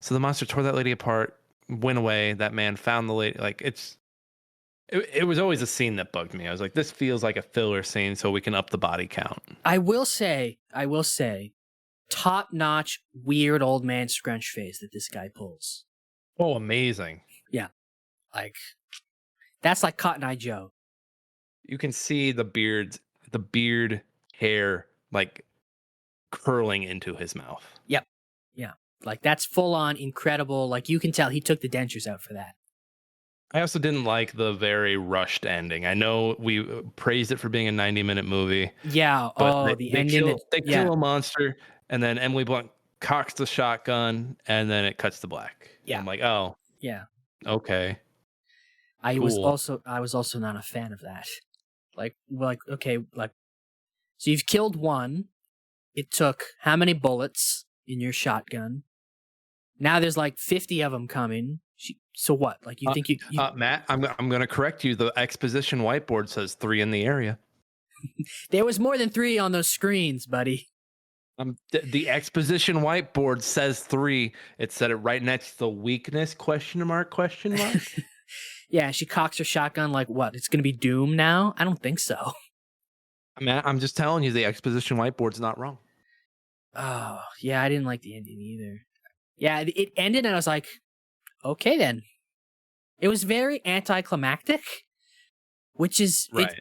so the monster tore that lady apart, went away. That man found the lady. Like, it was always a scene that bugged me. I was like, this feels like a filler scene so we can up the body count. I will say, top-notch, weird old man scrunch face that this guy pulls. Oh, amazing. Yeah. Like, that's like Cotton Eye Joe. You can see the beard hair, like, curling into his mouth. Yep. Yeah. Like, that's full-on incredible. Like, you can tell he took the dentures out for that. I also didn't like the very rushed ending. I know we praised it for being a 90-minute movie. Yeah. But the ending. They kill a monster, and then Emily Blunt cocks the shotgun, and then it cuts to black. Yeah. I'm like, oh. Yeah. Okay. I was also not a fan of that. Okay, so you've killed one. It took how many bullets in your shotgun? Now there's like 50 of them coming. So what? Like, you think you Matt, I'm going to correct you. The exposition whiteboard says 3 in the area. There was more than 3 on those screens, buddy. The exposition whiteboard says 3. It said it right next to the weakness ? Yeah, she cocks her shotgun like what? It's going to be Doom now? I don't think so. Matt, I'm just telling you, the exposition whiteboard's not wrong. Oh, yeah, I didn't like the ending either. Yeah, it ended and I was like, okay then. It was very anticlimactic, which is Right.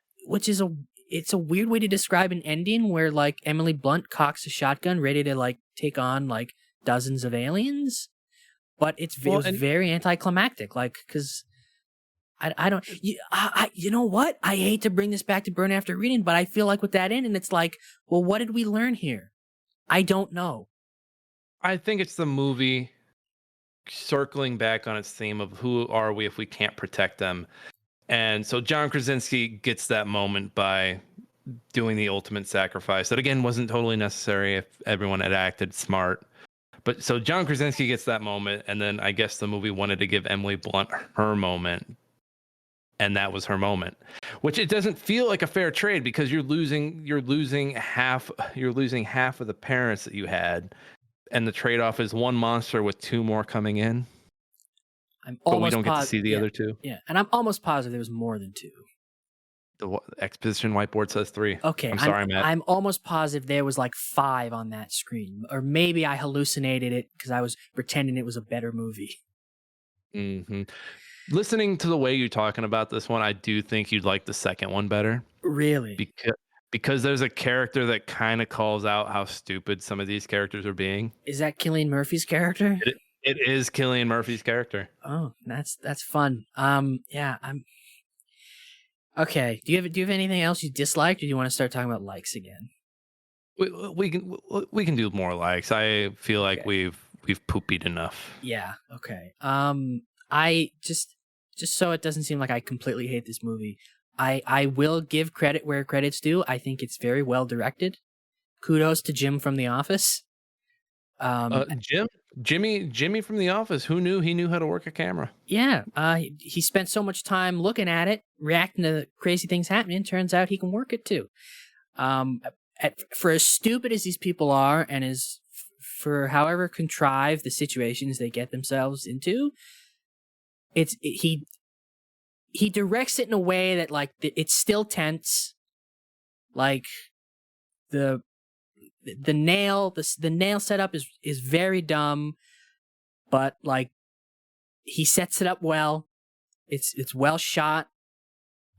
it's a weird way to describe an ending where like Emily Blunt cocks a shotgun ready to like take on like dozens of aliens, but it was very anticlimactic, like because I don't you know what, I hate to bring this back to Burn After Reading, but I feel like with that ending it's like, well, what did we learn here? I don't know. I think it's the movie circling back on its theme of who are we if we can't protect them. And so John Krasinski gets that moment by doing the ultimate sacrifice that again wasn't totally necessary if everyone had acted smart. But so John Krasinski gets that moment, and then I guess the movie wanted to give Emily Blunt her moment, and that was her moment. Which it doesn't feel like a fair trade because you're losing half of the parents that you had, and the trade-off is one monster with two more coming in. But we don't get to see the other two. Yeah, and I'm almost positive there was more than two. The exposition whiteboard says 3. Okay, I'm sorry, Matt. I'm almost positive there was like 5 on that screen, or maybe I hallucinated it because I was pretending it was a better movie. Mm-hmm. Listening to the way you're talking about this one, I do think you'd like the second one better. Really? Because there's a character that kind of calls out how stupid some of these characters are being. Is that Cillian Murphy's character? It is Cillian Murphy's character. Oh, that's fun. Yeah, I'm. Okay. Do you have anything else you disliked, or do you want to start talking about likes again? We can do more likes. I feel like Okay. we've poopied enough. Yeah. Okay. I just so it doesn't seem like I completely hate this movie. I will give credit where credit's due. I think it's very well directed. Kudos to Jim from The Office. Jimmy from The Office. Who knew he knew how to work a camera? Yeah. He spent so much time looking at it, reacting to the crazy things happening. Turns out he can work it too. For as stupid as these people are, and for however contrived the situations they get themselves into, he directs it in a way that like it's still tense. Like the nail setup is very dumb, but like he sets it up well. It's well shot.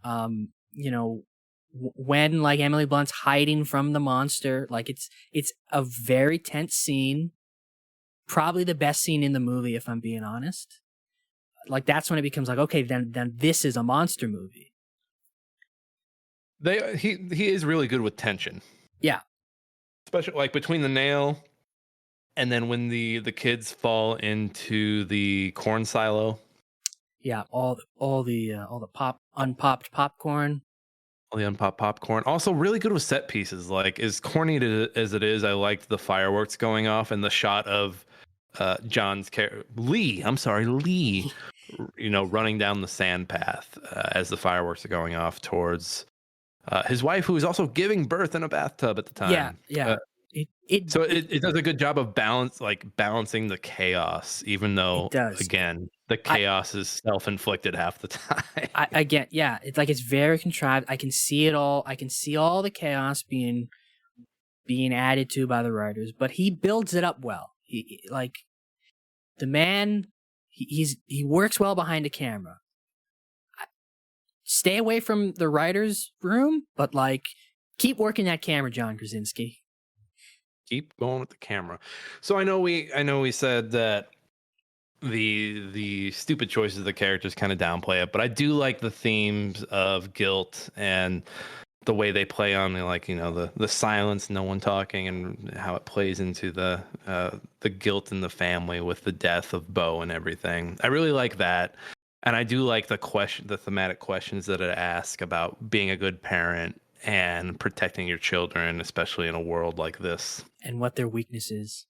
You know, when like Emily Blunt's hiding from the monster, like it's a very tense scene. Probably the best scene in the movie, if I'm being honest. Like that's when it becomes like, okay, then this is a monster movie. He is really good with tension. Yeah. Especially like between the nail and then when the kids fall into the corn silo. Yeah, all the unpopped popcorn. All the unpopped popcorn. Also really good with set pieces. Like as corny as it is, I liked the fireworks going off and the shot of Lee, you know, running down the sand path as the fireworks are going off towards his wife, who was also giving birth in a bathtub at the time. Yeah. It does a good job of balancing the chaos, even though again the chaos is self-inflicted half the time. It's like it's very contrived. I can see it all. I can see all the chaos being added to by the writers, but he builds it up well. He like the man. He works well behind a camera. Stay away from the writer's room, but like keep working that camera, John Krasinski. Keep going with the camera. So I know we said that the stupid choices of the characters kind of downplay it, but I do like the themes of guilt and the way they play on the silence, no one talking, and how it plays into the guilt in the family with the death of Bo and everything. I really like that. And I do like the thematic questions that it asks about being a good parent and protecting your children, especially in a world like this. And what their weakness is.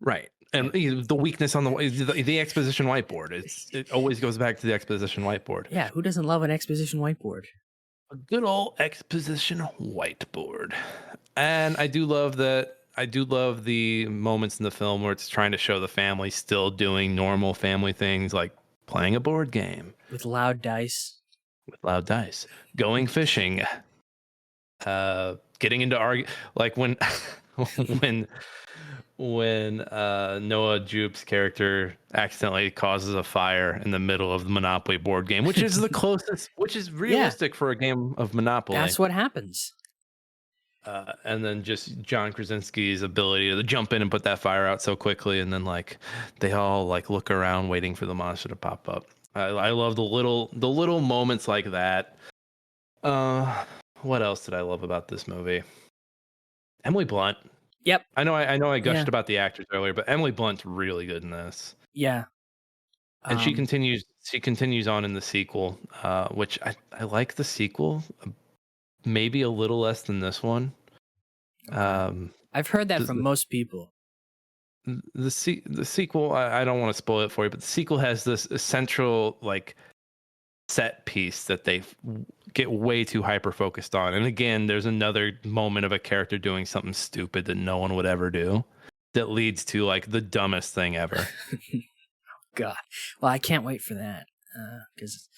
Right. And the weakness on the exposition whiteboard. It always goes back to the exposition whiteboard. Yeah, who doesn't love an exposition whiteboard? A good old exposition whiteboard. And I do love that. I do love the moments in the film where it's trying to show the family still doing normal family things like playing a board game. With loud dice. Going fishing. Getting into like when when Noah Jupe's character accidentally causes a fire in the middle of the Monopoly board game, which is the closest, which is realistic for a game of Monopoly. That's what happens. And then just John Krasinski's ability to jump in and put that fire out so quickly, and then like they all like look around waiting for the monster to pop up. I love the little moments like that. What else did I love about this movie? Emily Blunt. Yep. I know I gushed about the actors earlier, but Emily Blunt's really good in this. Yeah. And she continues on in the sequel, which I like the sequel, maybe a little less than this one. I've heard that from most people. The sequel, I don't want to spoil it for you, but the sequel has this central like set piece that they get way too hyper focused on. And again, there's another moment of a character doing something stupid that no one would ever do that leads to like the dumbest thing ever. God. Well, I can't wait for that. Because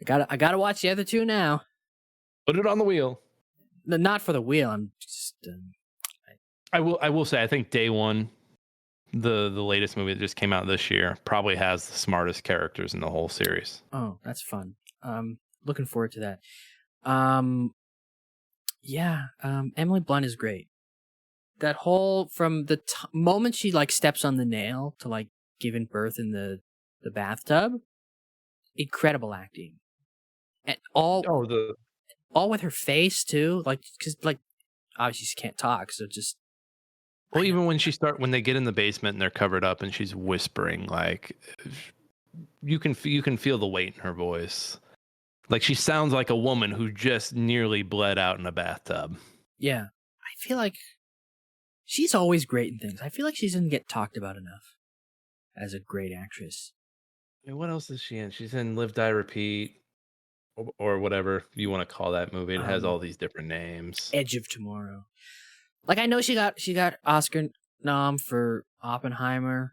I gotta watch the other two now. Put it on the wheel. No, not for the wheel. I'm just I will say I think Day One, the latest movie that just came out this year, probably has the smartest characters in the whole series. Oh, that's fun. Looking forward to that. Emily Blunt is great. That whole from the moment she like steps on the nail to like giving birth in the bathtub, incredible acting, and all with her face too. Like because like obviously she can't talk, so just. Well, even when they get in the basement and they're covered up and she's whispering, like you can feel the weight in her voice. Like she sounds like a woman who just nearly bled out in a bathtub. Yeah. I feel like she's always great in things. I feel like she doesn't get talked about enough as a great actress. And what else is she in? She's in Live, Die, Repeat, or whatever you want to call that movie. It has all these different names. Edge of Tomorrow. Like I know she got Oscar nom for Oppenheimer.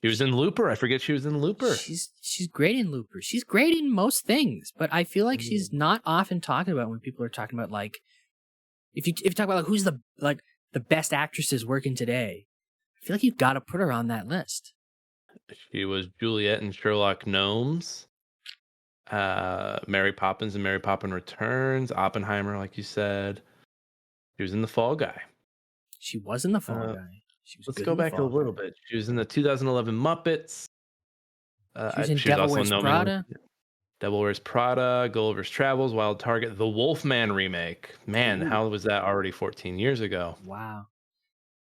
She was in Looper. I forget she was in Looper. She's great in Looper. She's great in most things, but I feel like she's not often talked about when people are talking about like if you talk about like who's the best actresses working today. I feel like you've got to put her on that list. She was Juliet in Sherlock Gnomes. Mary Poppins and Mary Poppins Returns, Oppenheimer, like you said. She was in The Fall Guy. She was in The Fall Guy. Let's go back a little bit. She was in the 2011 Muppets. She was in Devil Wears Prada. Devil Wears Prada, Gulliver's Travels, Wild Target, the Wolfman remake. Man, how was that already 14 years ago? Wow.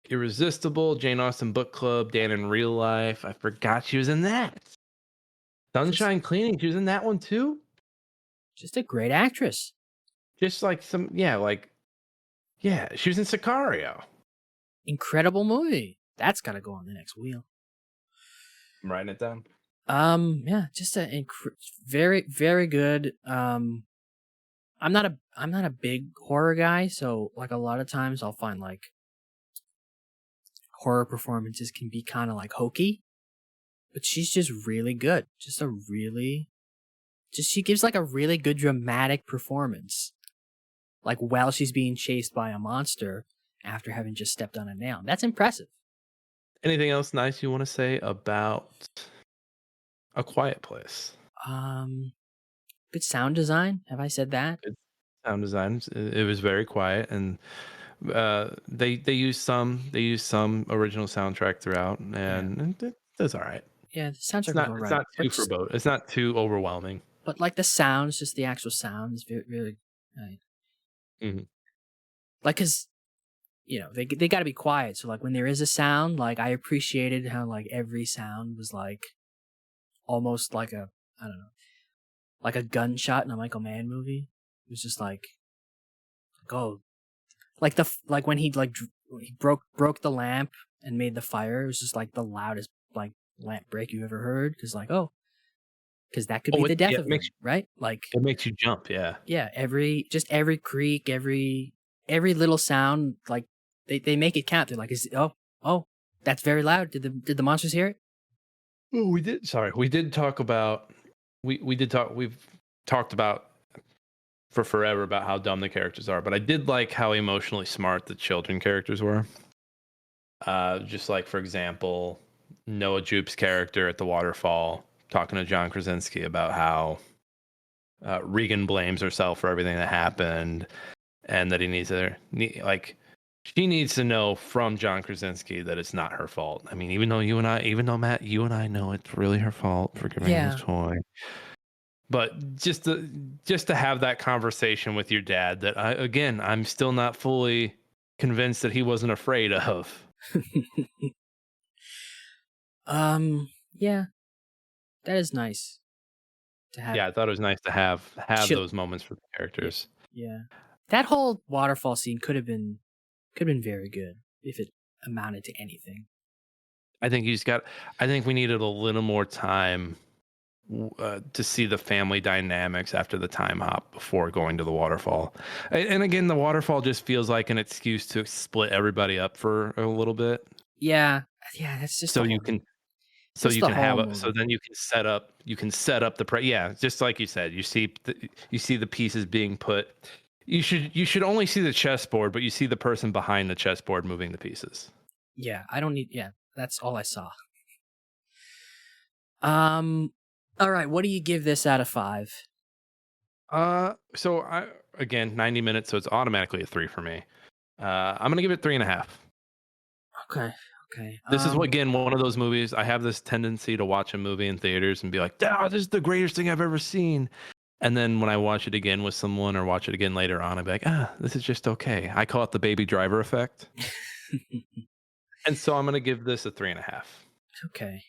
Irresistible, Jane Austen Book Club, Dan in Real Life. I forgot she was in that. Sunshine Cleaning, she was in that one too. Just a great actress. Just like she was in Sicario. Incredible movie. That's got to go on the next wheel. I'm writing it down. Just a very, very good. I'm not a big horror guy, so like a lot of times I'll find like horror performances can be kind of like hokey. But she's just really good. She gives like a really good dramatic performance. Like while she's being chased by a monster after having just stepped on a nail. That's impressive. Anything else nice you want to say about A Quiet Place? Good sound design. Have I said that? Good sound design. It was very quiet, and they used some original soundtrack throughout, and that's all right. Yeah, the soundtrack it's not too foreboding. It's not too overwhelming. But like the sounds, just the actual sounds, very, very. Mm-hmm. Like, cause they got to be quiet. So like when there is a sound, like I appreciated how like every sound was like almost like like a gunshot in a Michael Mann movie. It was just like when he broke the lamp and made the fire. It was just like the loudest like lamp break you've ever heard. Because that could be the death of him, right? Like it makes you jump. Yeah. Every creak, every little sound, like they make it count. They're like, that's very loud. Did the monsters hear it? Oh, we did. Sorry, we did talk about. We've talked about for forever about how dumb the characters are, but I did like how emotionally smart the children characters were. Just like, for example, Noah Jupe's character at the waterfall talking to John Krasinski about how Regan blames herself for everything that happened, and that he needs to she needs to know from John Krasinski that it's not her fault. I mean, even though Matt, you and I know it's really her fault for giving her this toy. But just to have that conversation with your dad that I'm still not fully convinced that he wasn't afraid of. Yeah, that is nice to have. Yeah, I thought it was nice to have those moments for the characters. Yeah, that whole waterfall scene could have been very good if it amounted to anything. I think I think we needed a little more time to see the family dynamics after the time hop before going to the waterfall. And again, the waterfall just feels like an excuse to split everybody up for a little bit. Yeah, that's just so then you can set up the just like you said, you see the pieces being put. You should only see the chessboard, but you see the person behind the chessboard moving the pieces. Yeah, that's all I saw. All right, what do you give this out of 5? So I, again, 90 minutes, so it's automatically a 3 for me. I'm gonna give it 3.5. Okay. This is again one of those movies. I have this tendency to watch a movie in theaters and be like, "Ah, this is the greatest thing I've ever seen." And then when I watch it again with someone or watch it again later on, I'd be like, this is just okay. I call it the Baby Driver effect. And so I'm going to give this a 3.5. Okay.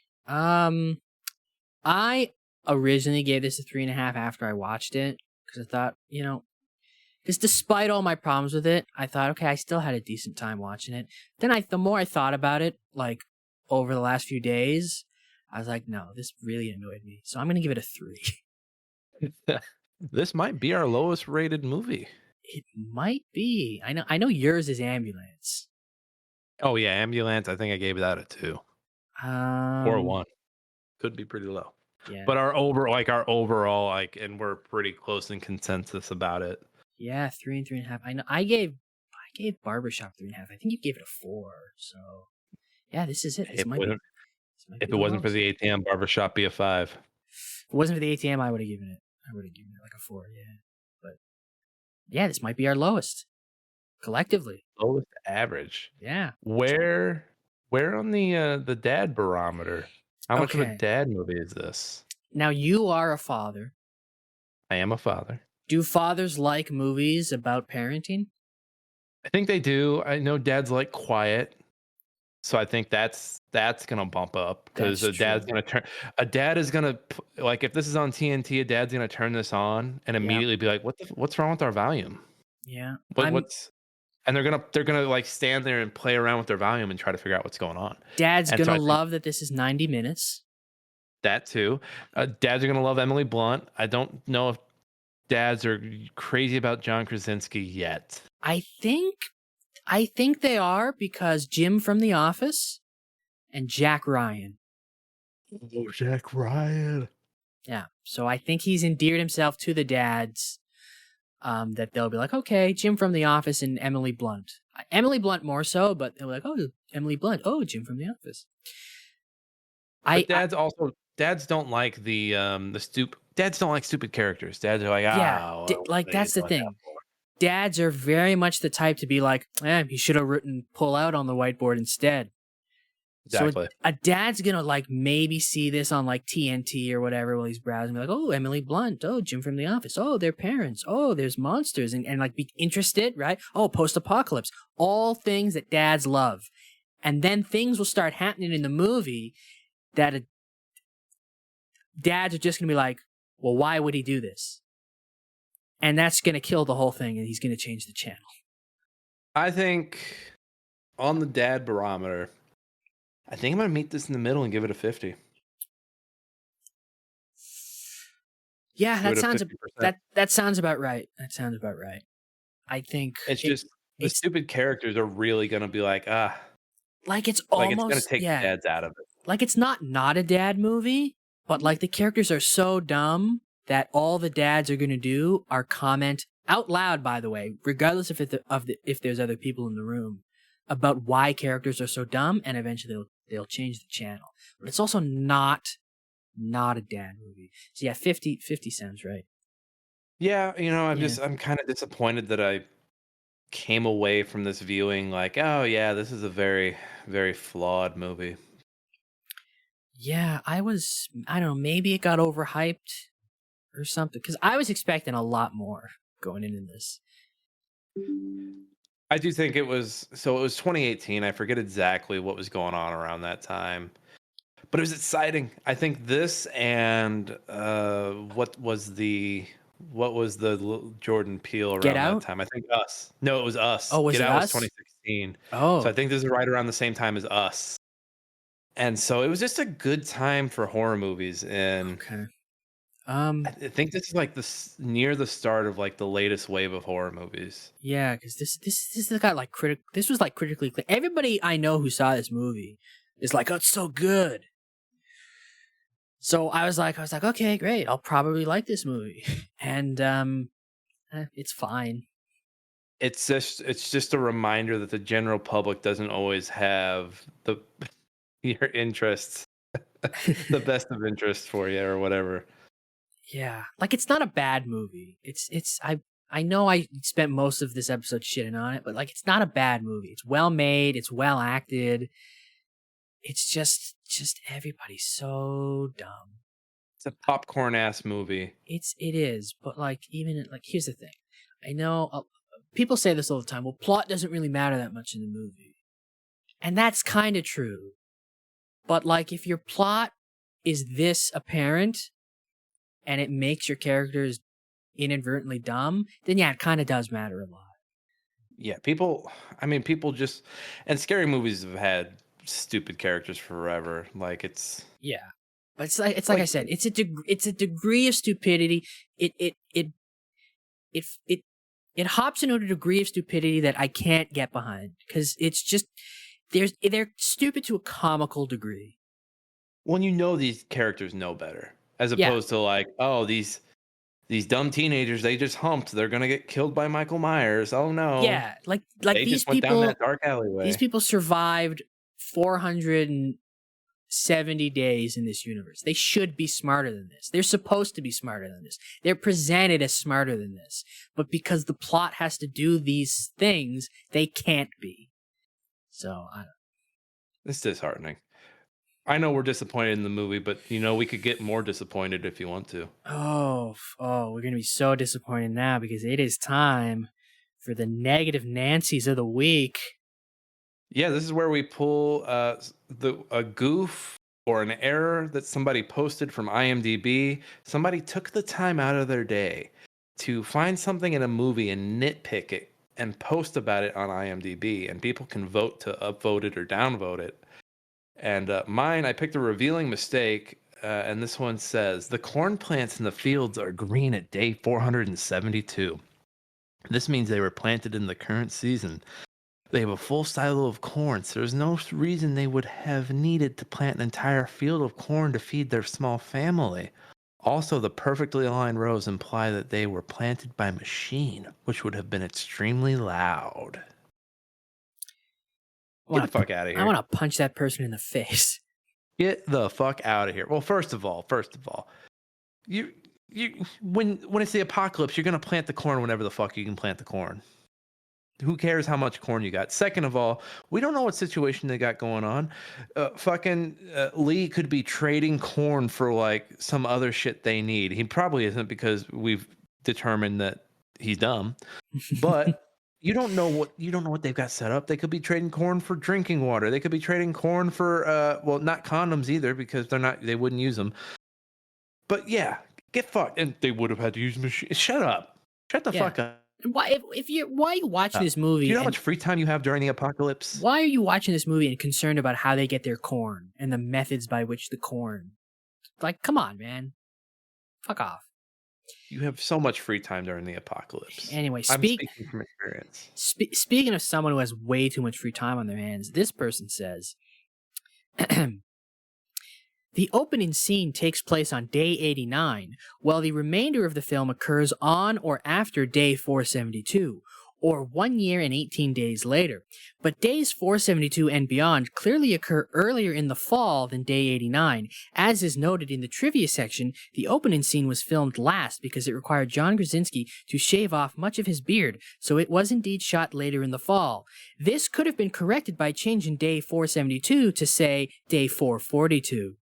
I originally gave this a 3.5 after I watched it because I thought, because despite all my problems with it, I thought, okay, I still had a decent time watching it. Then the more I thought about it, like over the last few days, I was like, no, this really annoyed me. So I'm going to give it a 3. This might be our lowest rated movie. It might be. I know yours is Ambulance. Oh yeah, Ambulance. I think I gave that a 2. Or a 1. Could be pretty low. Yeah. But our overall, and we're pretty close in consensus about it. Yeah, 3 and 3.5. I know. I gave Barbershop 3.5. I think you gave it a 4. So yeah, this is it. If it wasn't for the ATM, Barbershop be a 5. If it wasn't for the ATM, I would have given it like a 4, yeah. But yeah, this might be our lowest collectively. Lowest average. Yeah. Where on the dad barometer? How much of a dad movie is this? Now you are a father. I am a father. Do fathers like movies about parenting? I think they do. I know dads like quiet. So I think that's gonna bump up because a dad is gonna like, if this is on TNT, a dad's gonna turn this on and immediately be like, what's wrong with our volume? Yeah. And they're gonna like stand there and play around with their volume and try to figure out what's going on. Dad's gonna love that this is 90 minutes. That too. Dads are gonna love Emily Blunt. I don't know if dads are crazy about John Krasinski yet. I think they are because Jim from The Office and Jack Ryan. Oh, Jack Ryan. Yeah. So I think he's endeared himself to the dads, that they'll be like, okay, Jim from The Office and Emily Blunt. Emily Blunt more so, but they'll be like, oh, Emily Blunt. Oh, Jim from The Office. Dads don't like dads don't like stupid characters. Dads are like, that's the thing. Dads are very much the type to be like, you should have written pull out on the whiteboard instead. Exactly. So a dad's gonna like maybe see this on like TNT or whatever while he's browsing, be like, oh, Emily Blunt, oh, Jim from The Office, oh, their parents, oh, there's monsters, and like be interested, right? Oh, post-apocalypse, all things that dads love. And then things will start happening in the movie that dads are just gonna be like, well, why would he do this? And that's going to kill the whole thing, and he's going to change the channel. I think on the dad barometer, I think I'm going to meet this in the middle and give it a 50. Yeah, that sounds about right. That sounds about right. I think it's just the stupid characters are really going to be like, like it's almost it's going to take the dads out of it. Like it's not a dad movie, but like the characters are so dumb that all the dads are going to do are comment out loud, by the way, regardless if there's other people in the room, about why characters are so dumb, and eventually they'll change the channel. But it's also not a Dan movie. So yeah, 50 sounds right. Yeah, I'm kind of disappointed that I came away from this viewing like, oh yeah, this is a very, very flawed movie. Yeah, I don't know, maybe it got overhyped or something, because I was expecting a lot more going into this. I do think it was 2018. I forget exactly what was going on around that time, but it was exciting. I think this and what was the Jordan Peele around Get Out? that time? I think Us. No, it was Us. Oh, was Get it Out Us? was 2016. Oh, So I think this is right around the same time as Us. And so it was just a good time for horror movies, and okay. I think this is like near the start of like the latest wave of horror movies. Yeah, because this got like this was like critically acclaimed. Everybody I know who saw this movie is like, oh, it's so good. So I was like, okay, great, I'll probably like this movie, and it's fine. It's just a reminder that the general public doesn't always have your interests, the best of interest for you or whatever. Yeah, like it's not a bad movie. I know I spent most of this episode shitting on it, but like it's not a bad movie. It's well made. It's well acted. It's just everybody's so dumb. It's a popcorn ass movie. It is, but like here's the thing. I know people say this all the time. Well, plot doesn't really matter that much in the movie, and that's kind of true. But like if your plot is this apparent, and it makes your characters inadvertently dumb, then yeah, it kind of does matter a lot. Yeah, people just, and scary movies have had stupid characters forever. Like Yeah, but it's like I said, it's a degree of stupidity. It hops into a degree of stupidity that I can't get behind, because it's just they're stupid to a comical degree. When these characters know better. As opposed to like, oh, these dumb teenagers, they just humped. They're gonna get killed by Michael Myers. Oh no. Yeah, like they these just went people down that dark alleyway. These people survived 470 days in this universe. They should be smarter than this. They're supposed to be smarter than this. They're presented as smarter than this. But because the plot has to do these things, they can't be. So I don't know. It's disheartening. I know we're disappointed in the movie, but we could get more disappointed if you want to. Oh, we're going to be so disappointed now, because it is time for the negative Nancy's of the week. Yeah, this is where we pull a goof or an error that somebody posted from IMDb. Somebody took the time out of their day to find something in a movie and nitpick it and post about it on IMDb, and people can vote to upvote it or downvote it. And I picked a revealing mistake, and this one says, the corn plants in the fields are green at day 472. This means they were planted in the current season. They have a full silo of corn, so there's no reason they would have needed to plant an entire field of corn to feed their small family. Also, the perfectly aligned rows imply that they were planted by machine, which would have been extremely loud. Get the fuck out of here. I want to punch that person in the face. Get the fuck out of here. Well, first of all, you when it's the apocalypse, you're gonna plant the corn whenever the fuck you can plant the corn. Who cares how much corn you got? Second of all, we don't know what situation they got going on. Lee could be trading corn for like some other shit they need. He probably isn't, because we've determined that he's dumb. But you don't know what they've got set up. They could be trading corn for drinking water. They could be trading corn for not condoms either, because they wouldn't use them. But yeah, get fucked. And they would have had to use machines. Shut up. Shut the fuck up. Why are you watching this movie? Do you know how much free time you have during the apocalypse? Why are you watching this movie and concerned about how they get their corn and the methods by which the corn? Like, come on, man. Fuck off. You have so much free time during the apocalypse. Anyway, I'm speaking from experience. Speaking of someone who has way too much free time on their hands, this person says, the The opening scene takes place on day 89, while the remainder of the film occurs on or after day 472, or 1 year and 18 days later. But days 472 and beyond clearly occur earlier in the fall than day 89. As is noted in the trivia section, the opening scene was filmed last because it required John Krasinski to shave off much of his beard, so it was indeed shot later in the fall. This could have been corrected by changing day 472 to, say, day 442.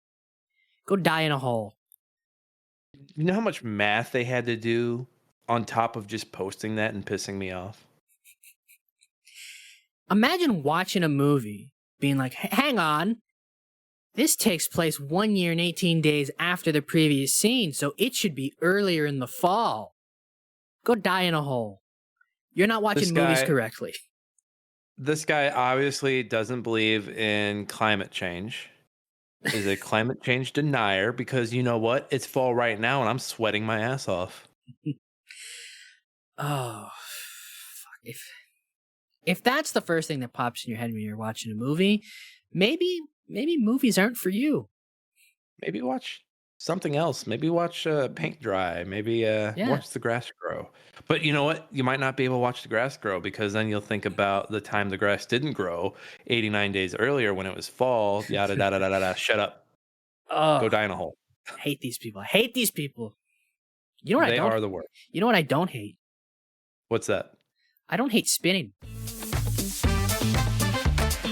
Go die in a hole. You know how much math they had to do on top of just posting that and pissing me off? Imagine watching a movie, being like, hang on, this takes place 1 year and 18 days after the previous scene, so it should be earlier in the fall. Go die in a hole. You're not watching movies correctly. This guy obviously doesn't believe in climate change. Is a climate change denier because you know what? It's fall right now and I'm sweating my ass off. Oh, fuck. If that's the first thing that pops in your head when you're watching a movie, maybe movies aren't for you. Maybe watch something else. Maybe watch paint dry. Maybe watch the grass grow. But you know what? You might not be able to watch the grass grow because then you'll think about the time the grass didn't grow 89 days earlier when it was fall. Yada, da, da, da, da, da. Shut up. Go die in a hole. I hate these people. I hate these people. You know what They I don't? are the worst. You know what I don't hate? What's that? I don't hate spinning.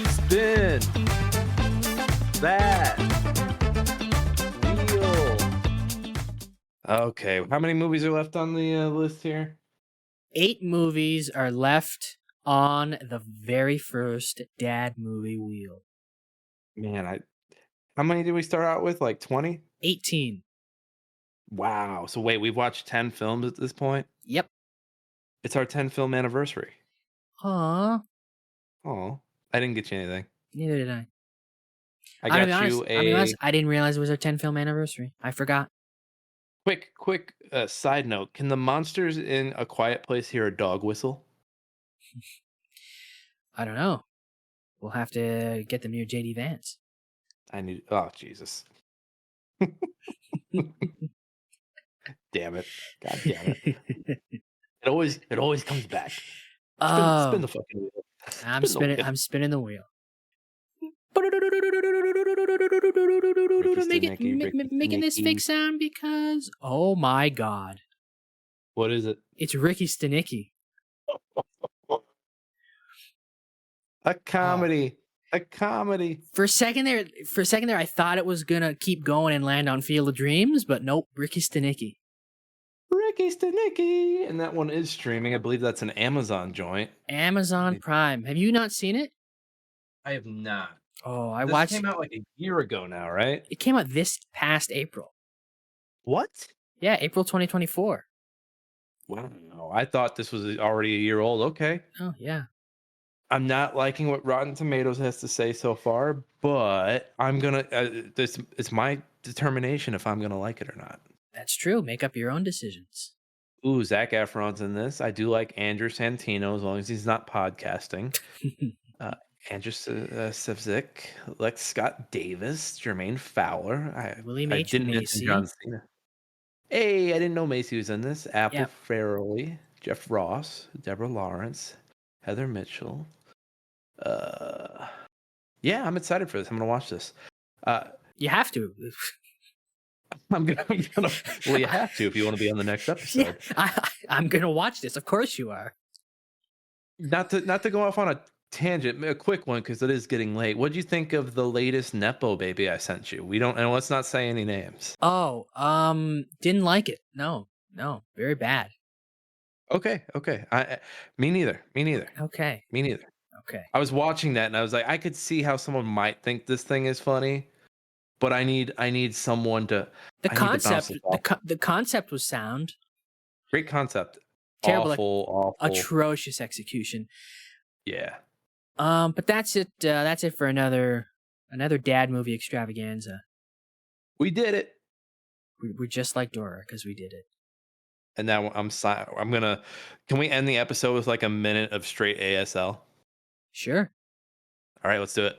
Spin. That. Wheel. Okay. How many movies are left on the list here? 8 movies are left on the very first dad movie wheel. Man, how many did we start out with? Like 20? 18. Wow. So wait, we've watched 10 films at this point? Yep. It's our 10 film anniversary. Aw. Oh, I didn't get you anything. Neither did I. I got you I didn't realize it was our 10 film anniversary. I forgot. quick side note. Can the monsters in A Quiet Place hear a dog whistle? I don't know. We'll have to get them near JD Vance. Oh, Jesus. Damn it. God damn it. It always comes back. Spin the fucking wheel. I'm spinning the wheel. Making this fake sound because, oh my God. What is it? It's Ricky Stenicki. A comedy. A comedy. For a second there, I thought it was gonna keep going and land on Field of Dreams, but nope, Ricky Stenicki. Ricky Stenicki. And that one is streaming. I believe that's an Amazon joint. Amazon Prime. Have you not seen it? I have not. Oh, I This watched. came out like a year ago now, right? It came out this past April. What? Yeah, April 2024. Wow. I thought this was already a year old. Okay. Oh yeah. I'm not liking what Rotten Tomatoes has to say so far, but I'm gonna. It's my determination if I'm gonna like it or not. That's true. Make up your own decisions. Ooh, Zac Efron's in this. I do like Andrew Santino as long as he's not podcasting. Andrew Sevcik, Lex Scott Davis, Jermaine Fowler. William I H. didn't Macy. mention John Cena. Hey, I didn't know Macy was in this. Apple Yep. Farrelly, Jeff Ross, Deborah Lawrence, Heather Mitchell. Yeah, I'm excited for this. I'm gonna watch this. You have to. I'm gonna. Well, you have to if you want to be on the next episode. Yeah, I'm gonna watch this. Of course you are. Not to go off on a tangent, a quick one because it is getting late. What do you think of the latest Nepo baby I sent you? We don't, and let's not say any names. Oh, didn't like it. No, very bad. Okay. Me neither. Okay. Me neither. Okay. I was watching that and I was like, I could see how someone might think this thing is funny, but I need someone to. The I need to bounce concept, it off. the concept was sound. Great concept. Terrible, Awful. Atrocious execution. Yeah. But that's it. That's it for another dad movie extravaganza. We did it. We're just like Dora because we did it. And now I'm gonna. Can we end the episode with like a minute of straight ASL? Sure. All right, let's do it.